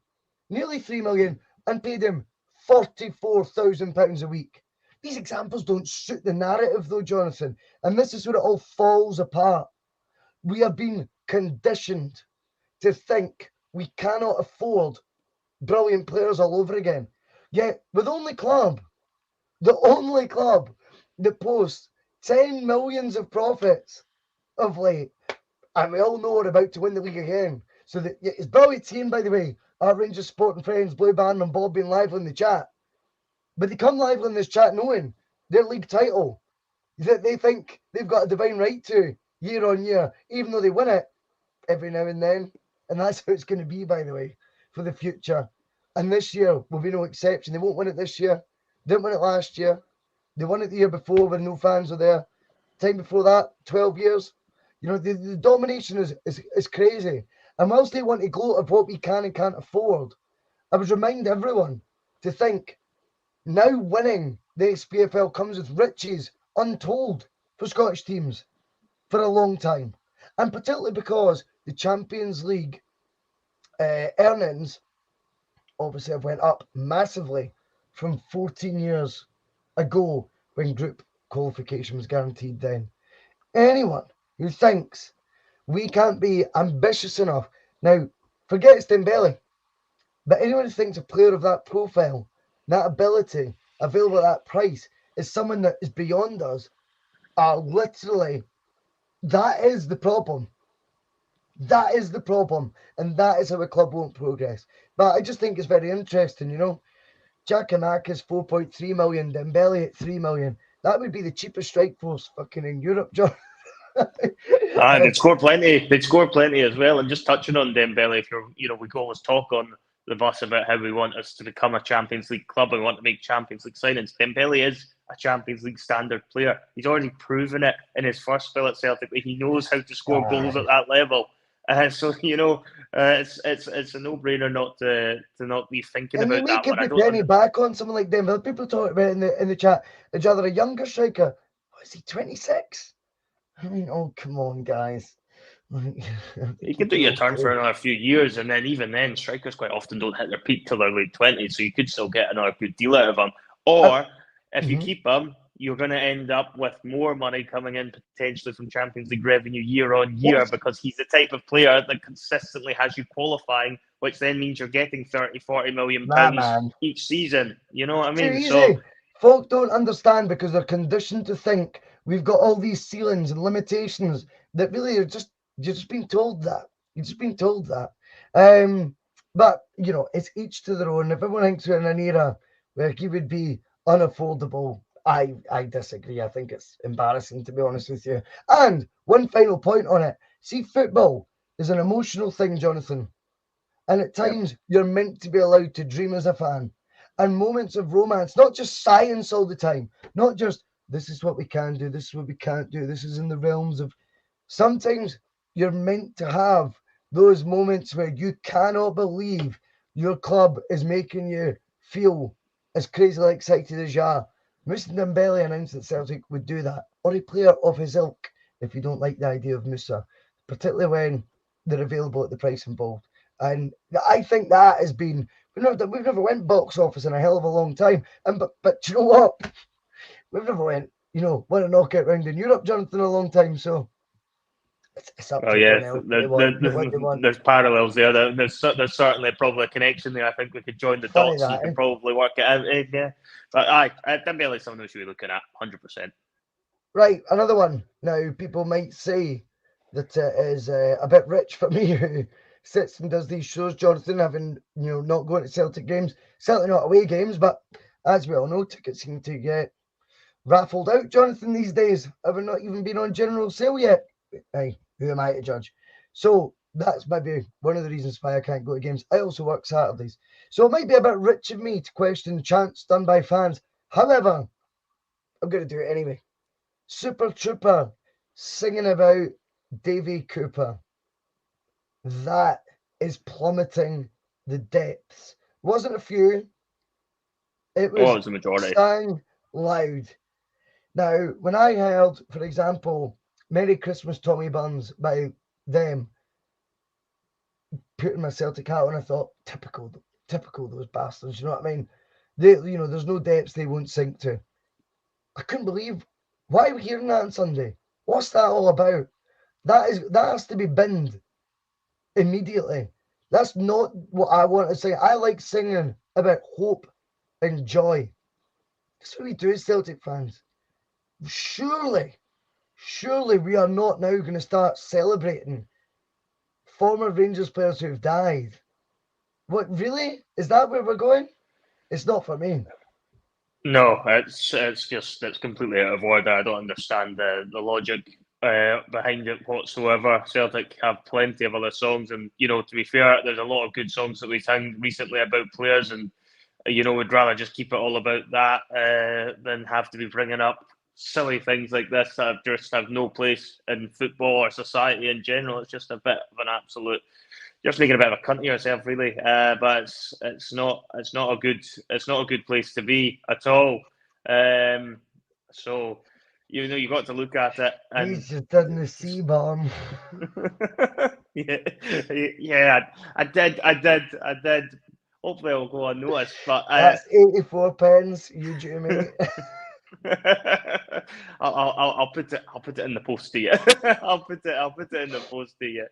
nearly 3 million, and paid him £44,000 a week. These examples don't suit the narrative, though, Jonathan. And this is where it all falls apart. We have been conditioned to think we cannot afford brilliant players all over again. Yet, with the only club that posts 10 millions of profits of late, and we all know we're about to win the league again. So it's a brilliant team, by the way. Our Rangers Sporting Friends, Blue Band and Bob being live in the chat. But they come live in this chat knowing their league title that they think they've got a divine right to year on year, even though they win it every now and then. And that's how it's going to be, by the way, for the future. And this year will be no exception. They won't win it this year. Didn't win it last year. They won it the year before when no fans were there. Time before that, 12 years. The domination is crazy. And whilst they want to gloat of what we can and can't afford, I would remind everyone to think now winning the SPFL comes with riches untold for Scottish teams for a long time. And particularly because the Champions League earnings obviously have went up massively from 14 years ago when group qualification was guaranteed then. Anyone who thinks we can't be ambitious enough, now forget it's Dembele, but anyone who thinks a player of that profile, that ability, available at that price is someone that is beyond us, are literally, that is the problem. That is the problem, and that is how a club won't progress. But I just think it's very interesting, Giakoumakis 4.3 million, Dembele at 3 million. That would be the cheapest strike force fucking in Europe, John. They'd score plenty. They'd score plenty as well. And just touching on Dembele, if we always talk on the bus about how we want us to become a Champions League club and want to make Champions League signings. Dembele is a Champions League standard player. He's already proven it in his first spell at Celtic. He knows how to score goals at that level. So it's a no-brainer not to not be thinking about that. And we could penny back on someone like Dembele. People talk about it in the chat. Is rather a younger striker? Is he 26? I mean, oh come on, guys. He can do your turn for another few years, and then even then, strikers quite often don't hit their peak till their late 20s. So you could still get another good deal out of him. Or if you keep him, you're going to end up with more money coming in potentially from Champions League revenue year on year because he's the type of player that consistently has you qualifying, which then means you're getting 30, 40 million pounds each season. You know what I mean? So folk don't understand because they're conditioned to think we've got all these ceilings and limitations that really are just, you're just being told that. You've just been told that. But, you know, it's each to their own. If everyone thinks we're in an era where he would be unaffordable, I disagree. I think it's embarrassing, to be honest with you. And one final point on it. See, football is an emotional thing, Jonathan. And at times, you're meant to be allowed to dream as a fan. And moments of romance, not just science all the time, not just, this is what we can do, this is what we can't do, this is in the realms of... Sometimes you're meant to have those moments where you cannot believe your club is making you feel as crazily excited as you are. Musa Dembele announced that Celtic would do that, or a player of his ilk, if you don't like the idea of Musa, particularly when they're available at the price involved. And I think that has been... We've never went box office in a hell of a long time. But you know what? We've never went, won a knockout round in Europe, Jonathan, in a long time. So it's up to everyone else. What they want. There's parallels there. There's certainly probably a connection there. I think we could join the dots and you could probably work it out. Yeah. But Dembele is someone who should be looking at 100%. Right, another one. Now, people might say that it is a bit rich for me who sits and does these shows, Jonathan, having, not going to Celtic games. Certainly not away games, but as we all know, tickets seem to get raffled out, Jonathan, these days. Have not even been on general sale yet. Hey, who am I to judge? So that's maybe one of the reasons why I can't go to games. I also work Saturdays. So it might be a bit rich of me to question chants done by fans. However, I'm going to do it anyway. Super Trooper singing about Davy Cooper. That is plummeting the depths. Wasn't a few. It was the majority. Sang loud. Now, when I heard, for example, Merry Christmas Tommy Buns by them, putting my Celtic hat on, I thought, typical those bastards, you know what I mean? There's no depths they won't sink to. I couldn't believe, why are we hearing that on Sunday? What's that all about? That has to be binned immediately. That's not what I want to sing. I like singing about hope and joy. That's what we do as Celtic fans. Surely we are not now going to start celebrating former Rangers players who've died. What, really? Is that where we're going? It's not for me. No, it's completely out of order. I don't understand the logic behind it whatsoever. Celtic have plenty of other songs, and to be fair, there's a lot of good songs that we sang recently about players, and we'd rather just keep it all about that than have to be bringing up silly things like this that just have no place in football or society in general. It's just a bit of an absolute... Just making a bit of a cunt of yourself, really. But it's not a good place to be at all. So you've got to look at it. And he's just done the C-bomb. yeah, I did. Hopefully, I'll go unnoticed. But that's 84 pence. You do, mate. I'll put it in the post to you. I'll put it in the post to you.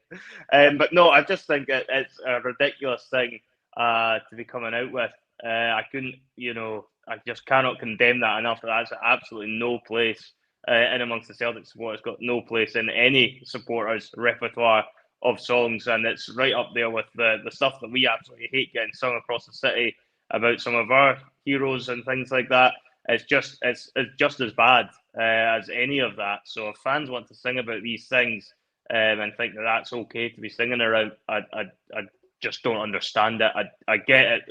But no, I just think it's a ridiculous thing to be coming out with. I couldn't, I just cannot condemn that enough. That's absolutely no place in amongst the Celtic supporters. Got no place in any supporters' repertoire of songs, and it's right up there with the stuff that we absolutely hate getting sung across the city about some of our heroes and things like that. It's just as bad as any of that. So if fans want to sing about these things and think that that's okay to be singing around, I just don't understand it. I get it.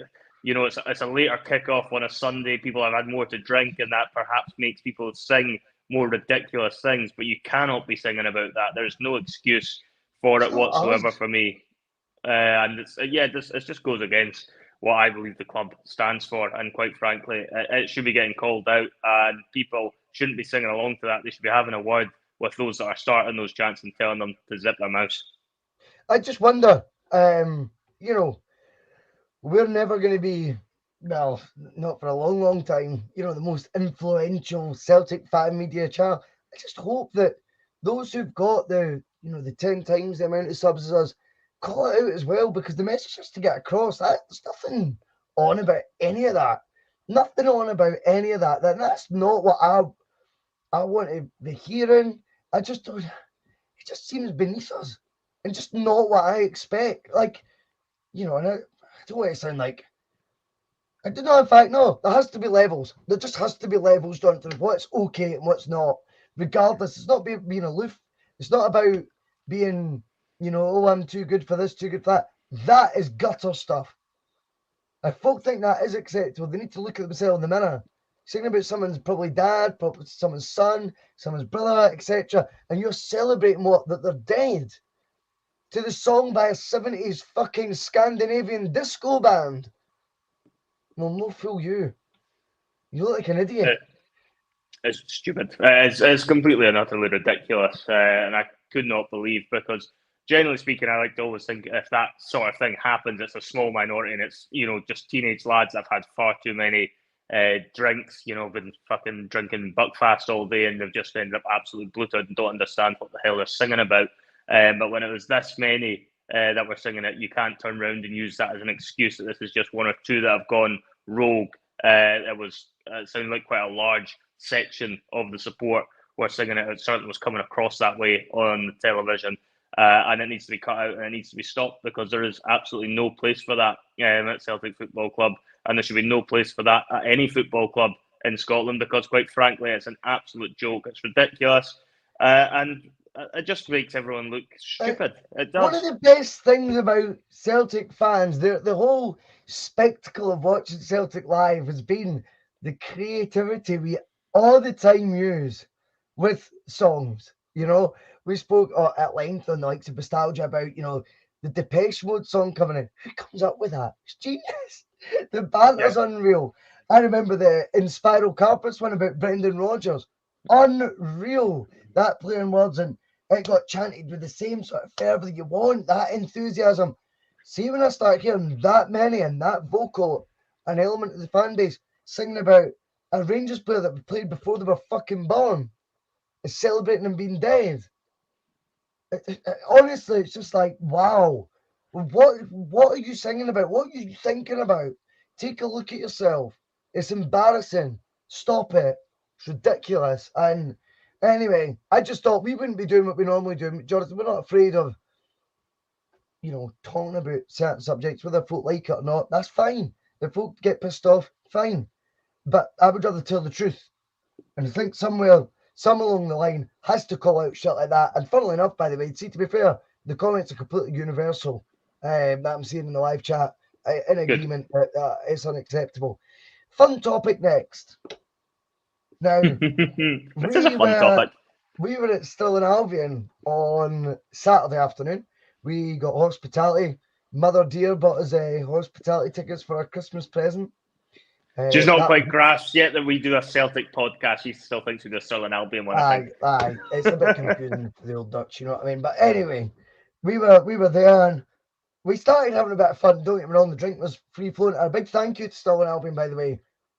It's a later kickoff on a Sunday. People have had more to drink, and that perhaps makes people sing more ridiculous things. But you cannot be singing about that. There's no excuse for it whatsoever for me. And it just goes against what I believe the club stands for, and quite frankly, it should be getting called out, and people shouldn't be singing along to that. They should be having a word with those that are starting those chants and telling them to zip their mouths. I just wonder, we're never going to be, well, not for a long, long time, the most influential Celtic fan media channel. I just hope that those who've got the 10 times the amount of subs as us call it out as well, because the message has to get across. There's nothing on about any of that. Nothing on about any of that. That's not what I want to be hearing. I just don't. It just seems beneath us. and just not what I expect. Like, you know, and I don't want to sound like, I don't know. In fact, no, there has to be levels. There just has to be levels, Jonathan, of what's okay and what's not. Regardless, it's not being aloof. It's not about being, you know, oh, I'm too good for this, too good for that. That is gutter stuff. If folk think that is acceptable, they need to look at themselves in the mirror. Singing about someone's probably dad, probably someone's son, someone's brother, etc., and you're celebrating that they're dead to the song by a 70s fucking Scandinavian disco band. Well, no fool you. You look like an idiot. It's stupid. It's completely and utterly ridiculous, and I could not believe, because generally speaking, I like to always think if that sort of thing happens, it's a small minority, and it's, you know, just teenage lads that have had far too many drinks, you know, been fucking drinking Buckfast all day, and they've just ended up absolutely bloated and don't understand what the hell they're singing about. But when it was this many that were singing it, you can't turn around and use that as an excuse that this is just one or two that have gone rogue. It sounded like quite a large section of the support were singing it. It certainly was coming across that way on the television, and it needs to be cut out and it needs to be stopped, because there is absolutely no place for that at Celtic Football Club, and there should be no place for that at any football club in Scotland, because quite frankly, it's an absolute joke. It's ridiculous, and it just makes everyone look stupid. It does. One of the best things about Celtic fans, the whole spectacle of watching Celtic live, has been the creativity we all the time use with songs. You know, we spoke at length on the likes of Bustalgia about, you know, the Depeche Mode song coming in. Who comes up with that? It's genius. The banter's unreal. I remember the In Spiral Carpets one about Brendan Rodgers. Unreal. That playing words, and it got chanted with the same sort of fervour you want, that enthusiasm. See, when I start hearing that many and that vocal, an element of the fan base singing about a Rangers player that played before they were fucking born is celebrating them being dead. Honestly, it's just like, wow. What are you singing about? What are you thinking about? Take a look at yourself. It's embarrassing. Stop it. It's ridiculous. And anyway, I just thought we wouldn't be doing what we normally do. Jonathan, we're not afraid of, you know, talking about certain subjects, whether folk like it or not. That's fine. If folk get pissed off, fine. But I would rather tell the truth. And I think some along the line has to call out shit like that. And funnily enough, by the way, see, to be fair, the comments are completely universal that I'm seeing in the live chat, in agreement that it's unacceptable. Fun topic next. Now, this is a fun topic. We were at Stirling Albion on Saturday afternoon. We got hospitality. Mother dear bought us hospitality tickets for our Christmas present. She's not quite grasped yet that we do a Celtic podcast. She still thinks we do a Stirling Albion one. Aye. It's a bit confusing for the old Dutch, you know what I mean? But anyway, we were there and we started having a bit of fun. Don't get me wrong, the drink was free flowing. A big thank you to Stirling Albion, by the way.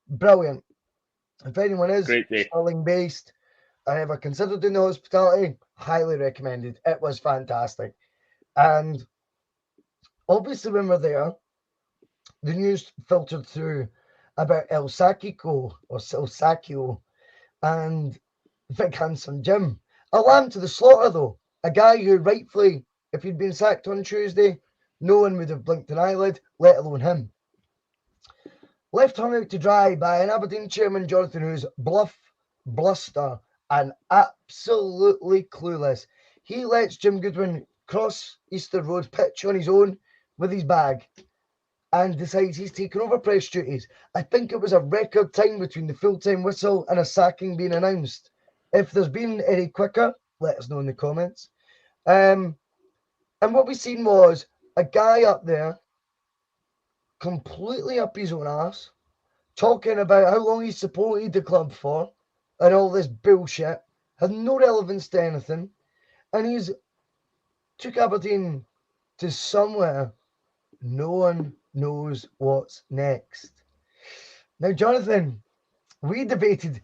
Brilliant. If anyone is Stirling based and ever considered doing the hospitality, highly recommended. It was fantastic. And obviously when we're there, the news filtered through about El Sakiko and Vic Hanson Jim. A lamb to the slaughter, though. A guy who rightfully, if he'd been sacked on Tuesday, no one would have blinked an eyelid, let alone him. Left hung out to dry by an Aberdeen chairman, Jonathan, who's bluff, bluster, and absolutely clueless. He lets Jim Goodwin cross Easter Road pitch on his own with his bag and decides he's taken over press duties. I think it was a record time between the full-time whistle and a sacking being announced. If there's been any quicker, let us know in the comments. And what we seen was a guy up there completely up his own ass, talking about how long he's supported the club for and all this bullshit, had no relevance to anything, and he's took Aberdeen to somewhere no one knows what's next. Now, Jonathan, we debated,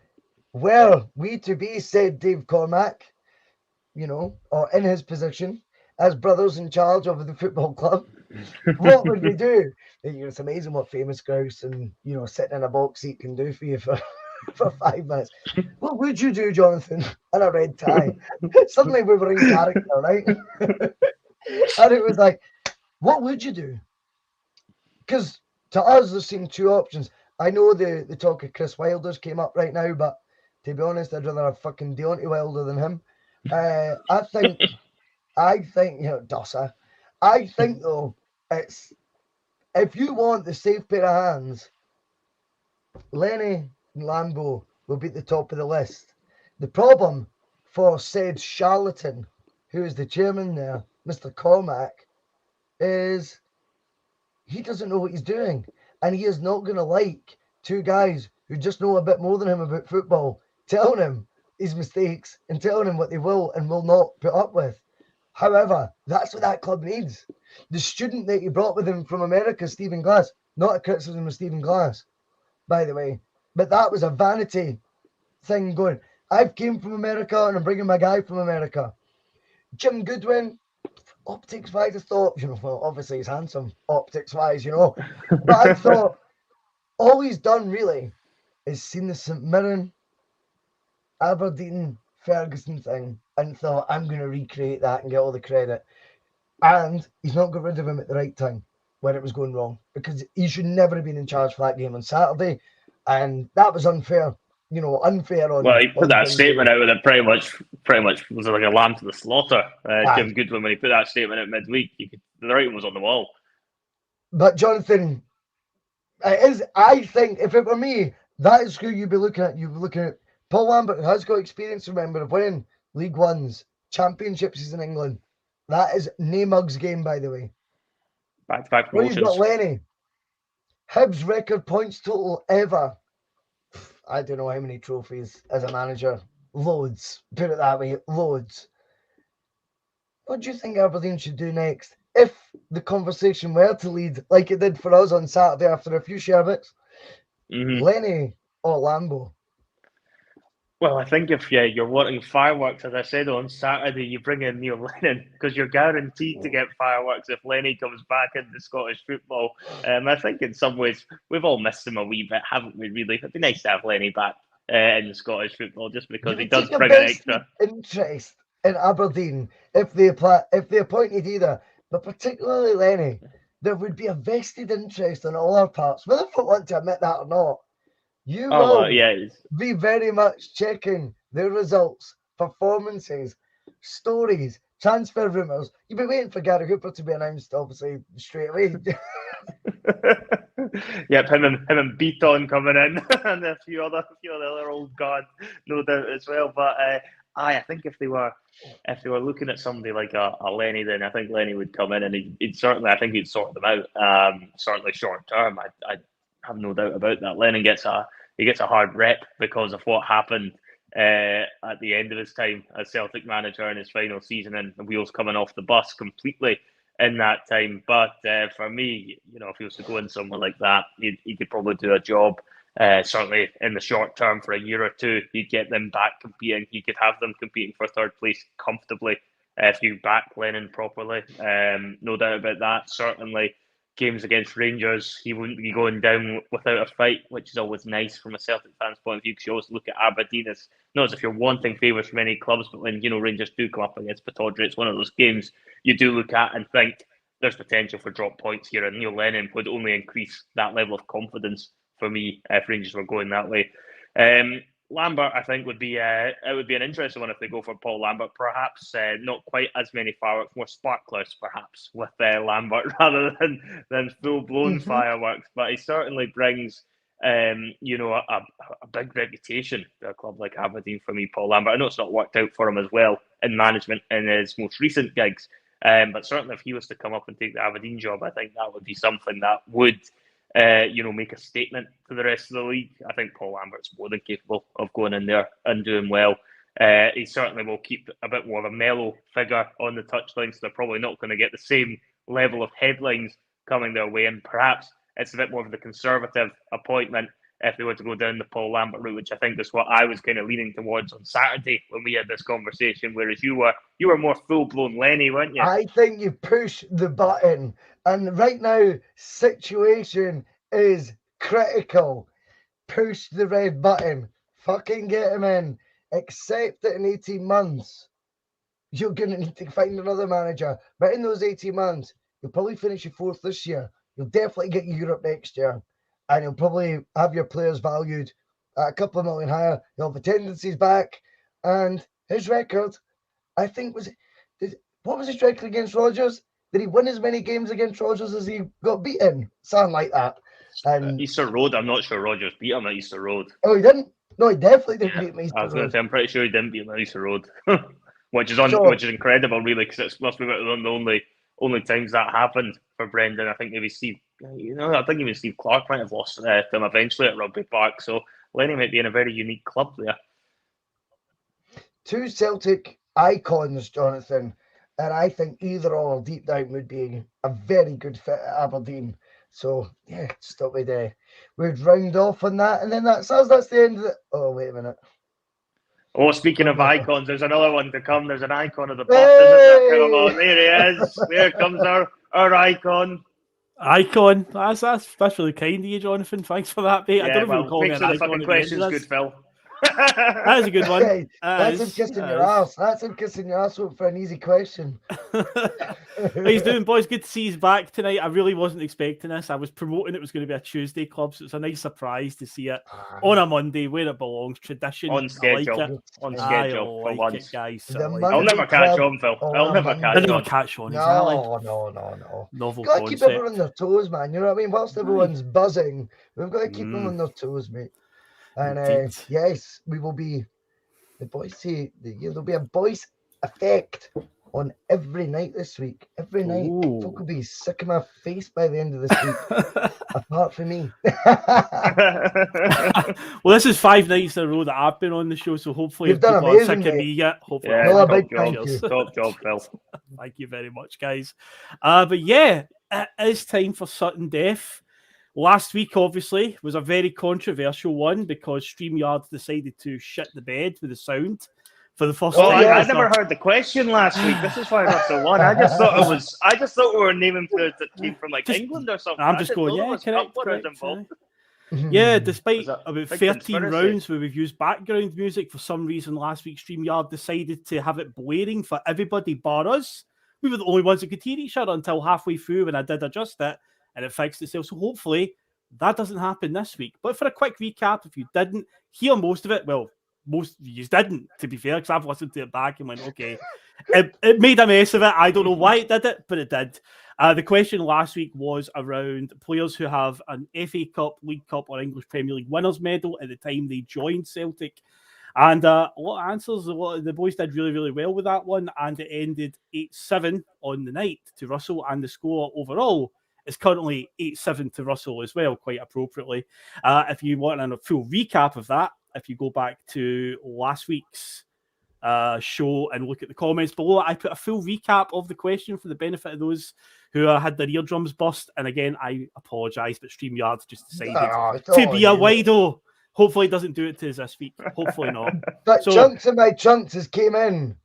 were we to be, said Dave Cormack, you know, or in his position as brothers in charge of the football club, what would we do? It's amazing what famous grouse and, you know, sitting in a box seat can do for you for 5 minutes. What would you do, Jonathan, in a red tie? Suddenly we were in character, right? And it was like, what would you do? Because to us, there seemed two options. I know the talk of Chris Wilder's came up right now, but to be honest, I'd rather have fucking Deontay Wilder than him. I think, Dossa. I think, though, it's, if you want the safe pair of hands, Lenny and Lambo will be at the top of the list. The problem for said charlatan, who is the chairman there, Mr. Cormack, is he doesn't know what he's doing. And he is not going to like two guys who just know a bit more than him about football telling him his mistakes and telling him what they will and will not put up with. However, that's what that club needs. The student that he brought with him from America, Stephen Glass, not a criticism of Stephen Glass, by the way, but that was a vanity thing going, I've came from America and I'm bringing my guy from America. Jim Goodwin, optics-wise, I thought, well, obviously he's handsome, optics-wise, but I thought all he's done really is seen the St Mirren, Aberdeen, Ferguson thing and thought, I'm going to recreate that and get all the credit. And he's not got rid of him at the right time when it was going wrong, because he should never have been in charge for that game on Saturday. And that was unfair, unfair on. Well, he put that Jim statement Goodwin. out that pretty much was like a lamb to the slaughter. Jim Goodwin, when he put that statement out midweek, the writing was on the wall. But Jonathan, I think if it were me, that is who you'd be looking at. You'd be looking at Paul Lambert, has got experience, remember, of winning League Ones, championships in England. That is Naymug's game, by the way. Back-to-back Well, you've got promotions. Lenny. Hibs record points total ever. I don't know how many trophies as a manager. Loads. Put it that way. Loads. What do you think Aberdeen should do next? If the conversation were to lead like it did for us on Saturday after a few sherbets, Lenny or Lambo? Well, I think if you're wanting fireworks, as I said on Saturday, you bring in Neil Lennon because you're guaranteed to get fireworks if Lenny comes back into Scottish football. I think in some ways we've all missed him a wee bit, haven't we? Really, it'd be nice to have Lenny back in Scottish football just because he does bring an extra interest in Aberdeen if they appointed either, but particularly Lenny. There would be a vested interest on all our parts, whether we want to admit that or not. You will be very much checking the results, performances, stories, transfer rumours. You'll be waiting for Gary Hooper to be announced, obviously, straight away. Yep, him and Beaton coming in, and a few other old guards, no doubt as well. But I think if they were looking at somebody like a Lenny, then I think Lenny would come in and he'd certainly, I think he'd sort them out. Certainly short term, I have no doubt about that. Lennon gets a hard rep because of what happened at the end of his time as Celtic manager in his final season, and the wheels coming off the bus completely in that time. But for me, if he was to go in somewhere like that, he could probably do a job. Certainly in the short term, for a year or two, he'd get them back competing. He could have them competing for third place comfortably if you back Lennon properly. No doubt about that. Certainly games against Rangers, he wouldn't be going down without a fight, which is always nice from a Celtic fan's point of view, because you always look at Aberdeen as, not as if you're wanting favours from any clubs, but when Rangers do come up against Bustalgia, it's one of those games you do look at and think there's potential for drop points here, and Neil Lennon would only increase that level of confidence for me if Rangers were going that way. Lambert, I think, would be an interesting one if they go for Paul Lambert. Perhaps not quite as many fireworks, more sparklers, perhaps, with Lambert rather than full-blown fireworks. But he certainly brings, a big reputation to a club like Aberdeen for me, Paul Lambert. I know it's not worked out for him as well in management in his most recent gigs, but certainly if he was to come up and take the Aberdeen job, I think that would be something that would make a statement to the rest of the league. I think Paul Lambert's more than capable of going in there and doing well. He certainly will keep a bit more of a mellow figure on the touchline, so they're probably not going to get the same level of headlines coming their way. And perhaps it's a bit more of the conservative appointment if they were to go down the Paul Lambert route, which I think is what I was kind of leaning towards on Saturday when we had this conversation, whereas you were more full-blown Lenny, weren't you? I think you push the button, and right now, situation is critical. Push the red button. Fucking get him in. Accept it in 18 months. you're going to need to find another manager. But in those 18 months, you'll probably finish your 4th this year. You'll definitely get Europe next year. And you'll probably have your players valued at a couple of million higher. You'll have the tendencies back. And his record, I think, what was his record against Rodgers? Did he win as many games against Rodgers as he got beaten? Something like that. And Easter Road, I'm not sure Rodgers beat him at Easter Road. Oh, he didn't? No, he definitely didn't beat him at Easter I was going Road. to say, I'm pretty sure he didn't beat him at Easter Road. which is incredible, really, because it must be one of the only times that happened for Brendan. I think maybe I think even Steve Clark might have lost to him eventually at Rugby Park. So Lenny might be in a very unique club there. 2 Celtic icons, Jonathan, and I think either or deep down would be a very good fit at Aberdeen. So yeah, stop with we'd round off on that, and then that's the end of it. Oh, wait a minute. Oh, speaking of icons, there's another one to come. There's an icon of the bus, isn't there? Come on, there he is. There comes our icon. Icon. That's really kind of you, Jonathan. Thanks for that, mate. Yeah, I don't know if you call me make an sure the icon. fucking question's good, Phil. That is a good one. Hey, that's him kissing your ass. That's him kissing your ass for an easy question. How he's doing, boys? Good to see he's back tonight. I really wasn't expecting this. I was promoting it was going to be a Tuesday club, so it's a nice surprise to see it on a Monday where it belongs. Tradition. On schedule. I like it. On schedule I for like once. it, guys. I'll never catch on, Phil. I'll never catch on. No. Novel We've got to concept. keep everyone on their toes, man. You know what I mean? Whilst everyone's buzzing, we've got to keep them on their toes, mate. And yes, we will be the Boyce. There'll be a Boyce effect on every night this week. Every night, folk will be sick of my face by the end of this week. Apart from me. Well, this is 5 nights in a row that I've been on the show, so hopefully You've done people amazing, are sick of mate. me yet. Hopefully, Top job, Phil. Thank you very much, guys. But yeah, it is time for Sutton Death. Last week, obviously, was a very controversial one because StreamYard decided to shit the bed with the sound for the first time. I never heard the question last week. This is why Russell won. I just thought we were naming players that came from England or something. I'm just going, yeah, correct. Yeah, despite about 13 rounds where we've used background music, for some reason last week StreamYard decided to have it blaring for everybody bar us. We were the only ones that could hear each other until halfway through when I did adjust it and it fixed itself. So hopefully that doesn't happen this week. But for a quick recap, if you didn't hear most of it, well, most of you didn't, to be fair, because I've listened to it back and went, okay. It made a mess of it. I don't know why it did it, but it did. The question last week was around players who have an FA Cup, League Cup, or English Premier League winners medal at the time they joined Celtic. And a lot of answers. The boys did really, really well with that one, and it ended 8-7 on the night to Russell, and the score overall is currently 8-7 to Russell as well, quite appropriately. If you want a full recap of that, if you go back to last week's show and look at the comments below, I put a full recap of the question for the benefit of those who had their eardrums burst. And again, I apologise, but StreamYard just decided to be a wido. Hopefully it doesn't do it to us this week. Hopefully not. But Chunks of my Chunks has came in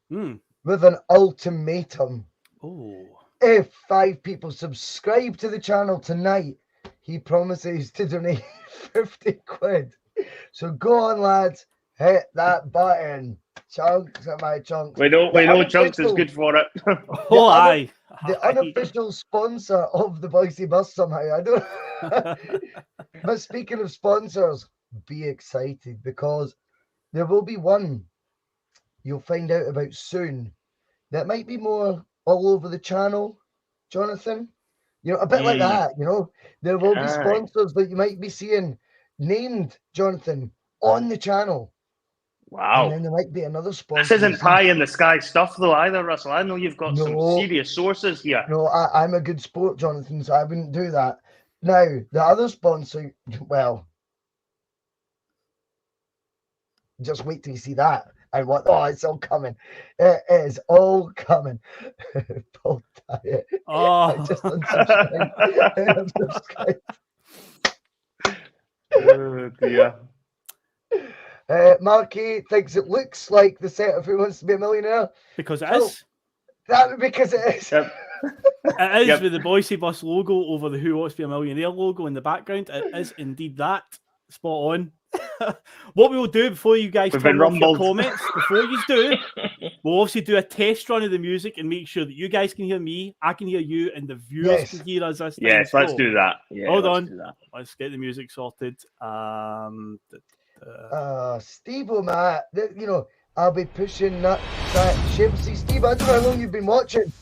with an ultimatum. If 5 people subscribe to the channel tonight, he promises to donate 50 quid. So go on, lads. Hit that button. Chunks of my Chunks. We know Chunks is good for it. The unofficial sponsor of the Boyce'S bus somehow. I don't. But speaking of sponsors, be excited because there will be one you'll find out about soon that might be more all over the channel, Jonathan. You know, a bit like that, you know. There will be sponsors that you might be seeing named, Jonathan, on the channel. Wow. And then there might be another sponsor. This isn't pie in the sky stuff though either, Russell. I know you've got some serious sources here. No, I'm a good sport, Jonathan, so I wouldn't do that. Now, the other sponsor, well, just wait till you see that. And what? Oh, it's all coming. It is all coming. Paul Diet. I just unsubscribed. Oh dear. Marky thinks it looks like the set of Who Wants to Be a Millionaire. Because it is. Because it is. Yep. It is with the Boyce'S bus logo over the Who Wants to Be a Millionaire logo in the background. It is indeed that. Spot on. What we will do before you guys We've turn been off your rumbled. comments, before you do, we'll obviously do a test run of the music and make sure that you guys can hear me, I can hear you, and the viewers Yes. can hear us this time. Yes, let's So, do that. Yeah, hold let's on. do that. Let's get the music sorted. Steve O'Matt, you know, I'll be pushing that ship. See, Steve, I don't know how long you've been watching.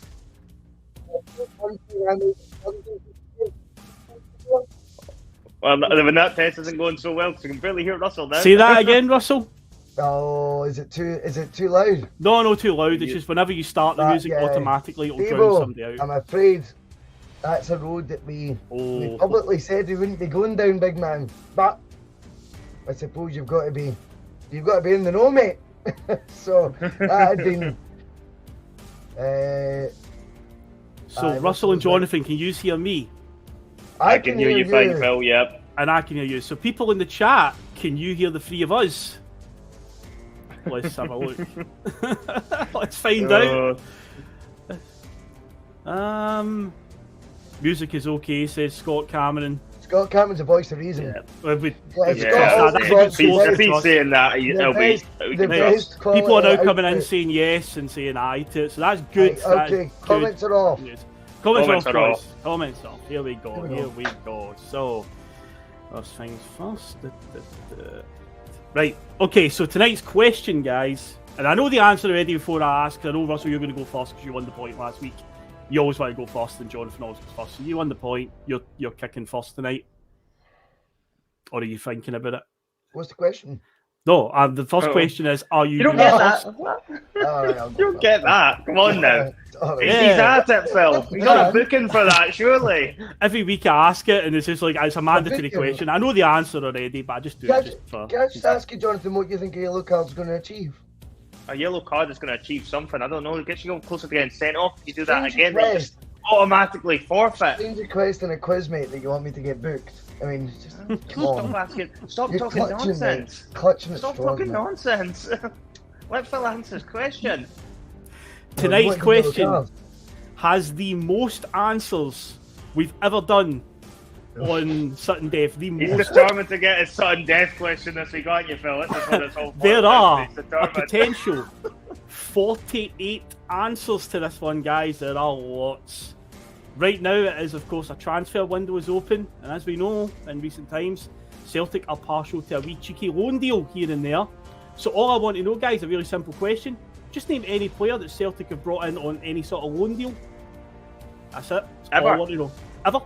Well, when that test isn't going so well, because I can barely hear Russell now. Say that again, Russell. Oh, is it too loud? No, too loud. It's just whenever you start the music, yeah. automatically it'll drown Steve-O, somebody out. I'm afraid that's a road that we publicly said we wouldn't be going down, big man. But I suppose you've got to be in the know, mate. So that had been. So Russell and Jonathan, can you hear me? I can hear you fine, Phil. Yep. And I can hear you. So people in the chat, can you hear the three of us? Let's have a look. Let's find out. Music is okay, says Scott Cameron. Scott Cameron's a voice of reason. If he's saying that, it'll be people are now coming in saying yes and saying aye to it, so that's good. Right, okay, comments are off. Comments are off. Comments off. Here we go. Here we go. So, first things first. Right. Okay. So tonight's question, guys, and I know the answer already before I ask. I know Russell, you're going to go first because you won the point last week. You always want to go first, and Jonathan always goes first. So you won the point. You're kicking first tonight, or are you thinking about it? What's the question? No, the first question is: are you? You don't get that. You don't get that. Come on now. He's at it, Phil. You got a booking for that, surely. Every week I ask it, and it's just like it's a mandatory question. I know the answer already, but I just do it just for. Can I just ask you, Jonathan, what you think a yellow card's going to achieve? A yellow card is going to achieve something. I don't know. It gets you closer to getting sent off. If you do that again, they just automatically forfeit. Change a quest in a quiz, mate, that you want me to get booked. I mean, just come on. Stop talking nonsense. Stop talking nonsense. Let Phil answer his question. Tonight's question has the most answers we've ever done on Sutton Death. He's determined to get his Sutton Death question this week, aren't you, Phil? This is what it's all for. There are a potential 48 answers to this one, guys. There are lots. Right now, it is, of course, a transfer window is open, and as we know, in recent times, Celtic are partial to a wee cheeky loan deal here and there. So all I want to know, guys, a really simple question. Just name any player that Celtic have brought in on any sort of loan deal. That's it. That's all I want to know. Ever.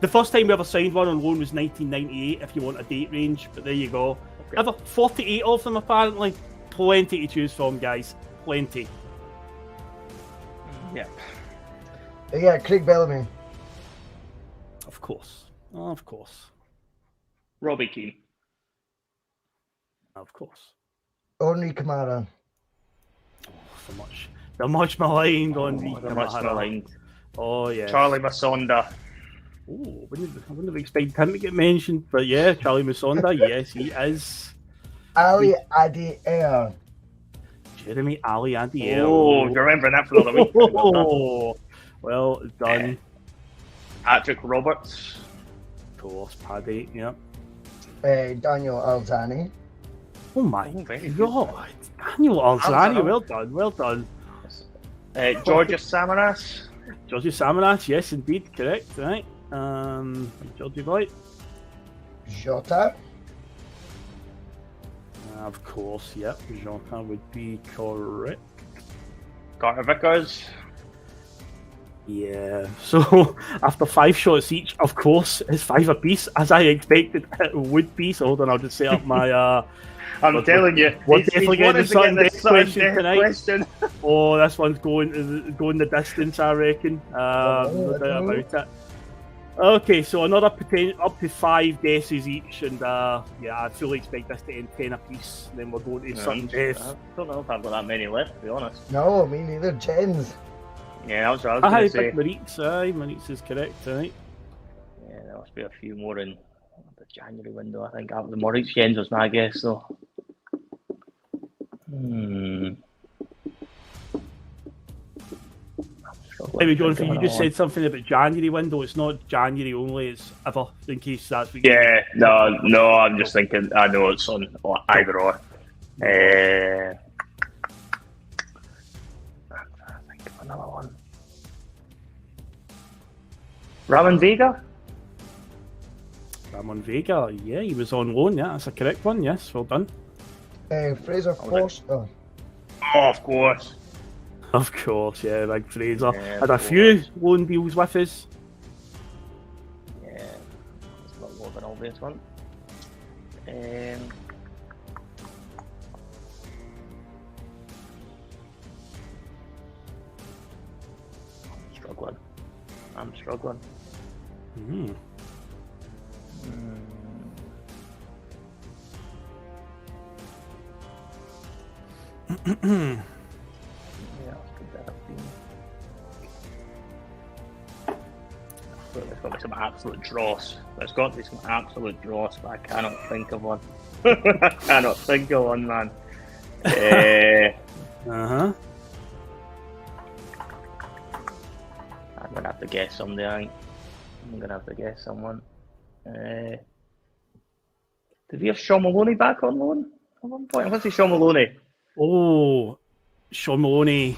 The first time we ever signed one on loan was 1998, if you want a date range, but there you go. Okay. Ever. 48 of them, apparently. Plenty to choose from, guys. Plenty. Yeah. Yeah, Craig Bellamy. Of course. Of course. Robbie Keane. Of course. Henri Camara. Oh, they're much maligned on Camara. Oh, yeah. Charlie Masonda. Oh, I wouldn't have expected him to get mentioned, but yeah, Charlie Masonda, yes, he is. Ali Adair. Jeremy Ali Adair. Oh, you're remembering that for the week. Oh, well done. Patrick Roberts. Of course, Paddy, yep. Daniel Alzani. Oh my God. Daniel Alzani, well done, well done. Georgios Samaras. Georgios Samaras, yes, indeed, correct, right. Georgie boy. Jota. Of course, yep, Jota would be correct. Carter Vickers. Yeah, so after 5 shots each, of course, it's 5 apiece, as I expected it would be. So hold on, I'll just set up my. I'm telling you, we're definitely getting the Sutton Death question tonight. Question. Oh, this one's going the distance, I reckon. No doubt about it. Okay, so another up to 5 guesses each, and yeah, I fully expect this to end 10 apiece. Then we're going to Sutton Death. I don't know if I've got that many left, to be honest. No, me neither. Jens. Yeah, that's what I was going to say. Maritz is correct, right? Yeah, there must be a few more in the January window, I think. The Moritz Jens was my guess, though. I'm Anyway, Jonathan, you just said something about January window. It's not January only, it's ever, in case that's what no, I'm just thinking, I know it's on either or. I think of another one. Ramon Vega? Ramon Vega, yeah, he was on loan, yeah, that's a correct one, yes, well done. Fraser Forster. Oh, of course. Of course, yeah, big Fraser. Yeah, Had a few loan deals with us. Yeah, it's not more of an obvious one. I'm struggling. There's got to be some absolute dross. There's got to be some absolute dross, but I cannot think of one. I cannot think of one, man. Uh-huh. I'm going to have to guess somebody, I think. I'm going to have to guess someone. Did we have Sean Maloney back on loan at one point? What's he, Sean Maloney? Oh, Sean Maloney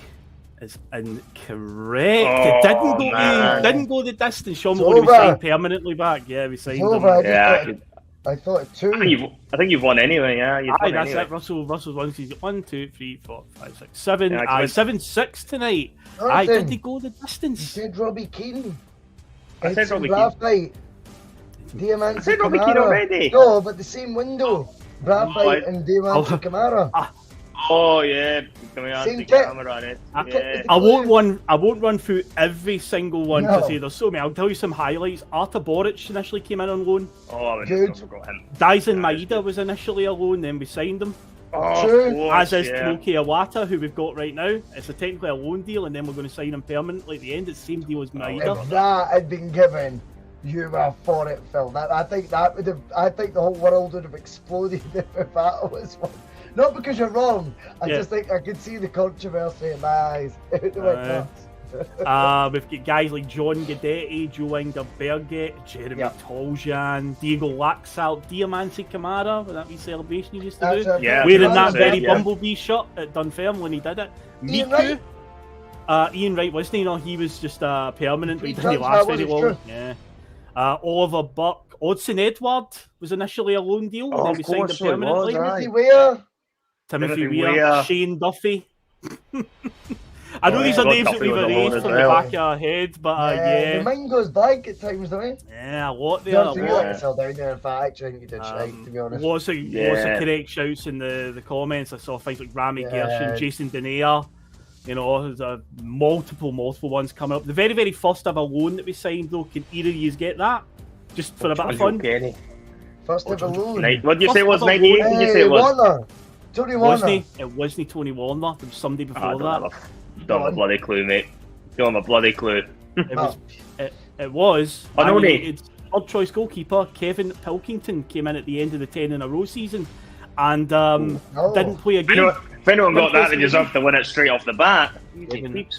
is incorrect. It didn't go the distance. Sean Maloney was signed permanently back. Yeah, we signed him. I thought it too. I think you've won anyway. Yeah, that's it. Russell's won. He's got 1, 2, 3, 4, 5, 6, 7. 7-6 tonight. Did he go the distance? You said Robbie Keane. I said Robbie Keane. Diamante I said Robbie Keane already. No, but the same window. Brathwaite and Diamante Kamara. Oh yeah, same camera. I won't run through every single one because there's so many. I'll tell you some highlights. Artur Boric initially came in on loan. Oh, I would have forgot him. Dyson Maeda was initially a loan, then we signed him. Oh, true. As is Toki Iwata, who we've got right now. It's technically a loan deal, and then we're going to sign him permanently at the end. It's the same deal as Maeda. If that had been given, you were for it, Phil. I think the whole world would have exploded if that was one. Not because you're wrong. I just think I could see the controversy in my eyes. We've got guys like John Guidetti, Joe Inger Berget, Jeremy Toljan, Diego Laxalt, Diamante Kamara, with that wee celebration he used to do. Wearing that very Bumblebee shirt at Dunfermline when he did it. Miku. Ian Wright wasn't he? No, he was just permanent, but he didn't last very long. Yeah. Oliver Burke. Odsonne Edouard was initially a loan deal, and then we signed him permanently. Timothy Weir, Shane Duffy. I know these are names that we've erased from the back of our head, but the mind goes blank at times, don't it? Yeah, a lot there. Still down there. In fact, I think you did shite, to be honest. Lots of correct shouts in the comments. I saw things like Rami Gershon, Jason Denayer. You know, there's multiple ones coming up. The very, very first ever loan that we signed, though, can either of you get that? Just for a bit of fun. First ever loan. What did you say it was? 98? Did you say it was? Tony Warner. It wasn't Tony Warner. There was somebody before that. Don't have a bloody clue, mate. Don't have a bloody clue. It was. It's third choice goalkeeper Kevin Pilkington came in at the end of the 10 in a row season and didn't play a game. If anyone got that, they deserve to win it straight off the bat. Indeed.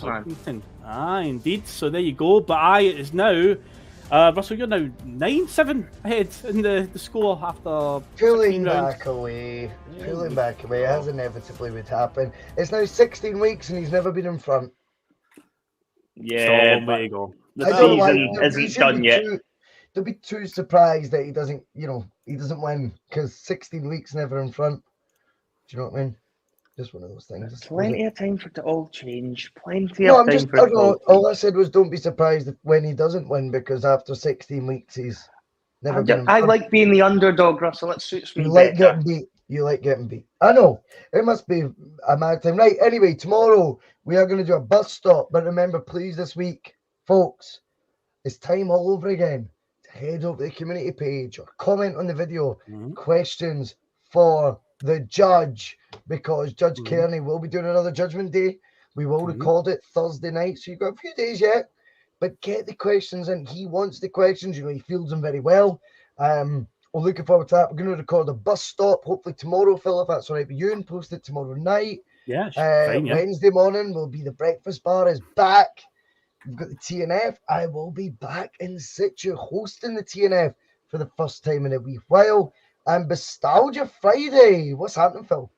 So there you go. But it is now. Russell, you're now 9-7 ahead in the score after pulling back away. As inevitably would happen. It's now 16 weeks and he's never been in front. Yeah, way to go. The season isn't done yet. Don't be too surprised that he doesn't win because 16 weeks never in front. Do you know what I mean? Just one of those things. There's plenty of time for it to all change. All I said was don't be surprised when he doesn't win because after 16 weeks he's never been. I like being the underdog, Russell. It suits me. You like getting beat. I know. It must be a mad time. Right, anyway, tomorrow we are going to do a bus stop. But remember, please, this week, folks, it's time all over again to head over to the community page or comment on the video. Questions for the judge, because Judge Kearney will be doing another Judgment Day. We will record it Thursday night, so you've got a few days yet, but get the questions in. He wants the questions, he fields them very well. We're looking forward to that. We're going to record a bus stop hopefully tomorrow, Phil, if that's all right with you, and post it tomorrow night. Fine, Wednesday morning will be the breakfast bar is back. We've got the TNF. I will be back in situ hosting the TNF for the first time in a wee while. And Bustalgia Friday. What's happening, Phil?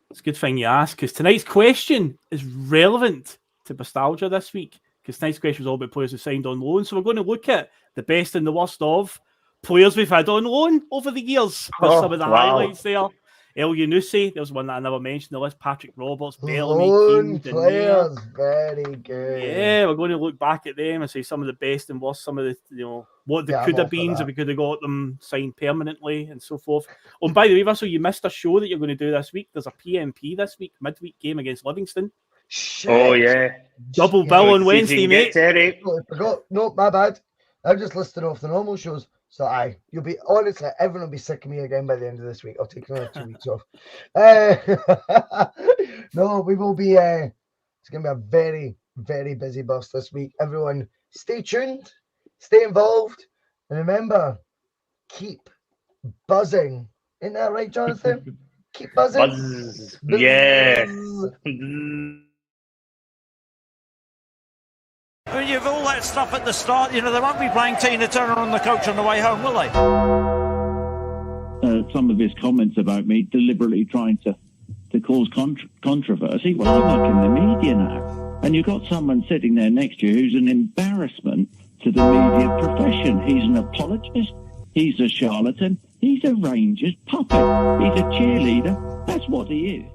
It's a good thing you ask, because tonight's question is relevant to Bustalgia this week, because tonight's question was all about players who signed on loan. So we're going to look at the best and the worst of players we've had on loan over the years. There's some of the highlights there. El Yunusi, there's one that I never mentioned on the list. Patrick Roberts, Bellamy, Loan Keane, players, very good. Yeah, we're going to look back at them and say some of the best and worst, some of the, what they could have been if we could have got them signed permanently and so forth. Oh, and by the way, Russell, you missed a show that you're going to do this week. There's a PMP this week, midweek game against Livingston. Shit. Oh, yeah. Double bill on Wednesday, mate. I forgot. No, my bad. I'm just listing off the normal shows. So you'll be, honestly, everyone will be sick of me again by the end of this week. I'll take another 2 weeks off. No, we will be, it's going to be a very, very busy bus this week. Everyone, stay tuned, stay involved, and remember, keep buzzing. Isn't that right, Jonathan? Keep buzzing. Buzz. Yeah. Well, you've all that stuff at the start. You know, they won't be playing Tina Turner on the coach on the way home, will they? Some of his comments about me deliberately trying to cause controversy. Well, I work in the media now. And you've got someone sitting there next to you who's an embarrassment to the media profession. He's an apologist. He's a charlatan. He's a Rangers puppet. He's a cheerleader. That's what he is.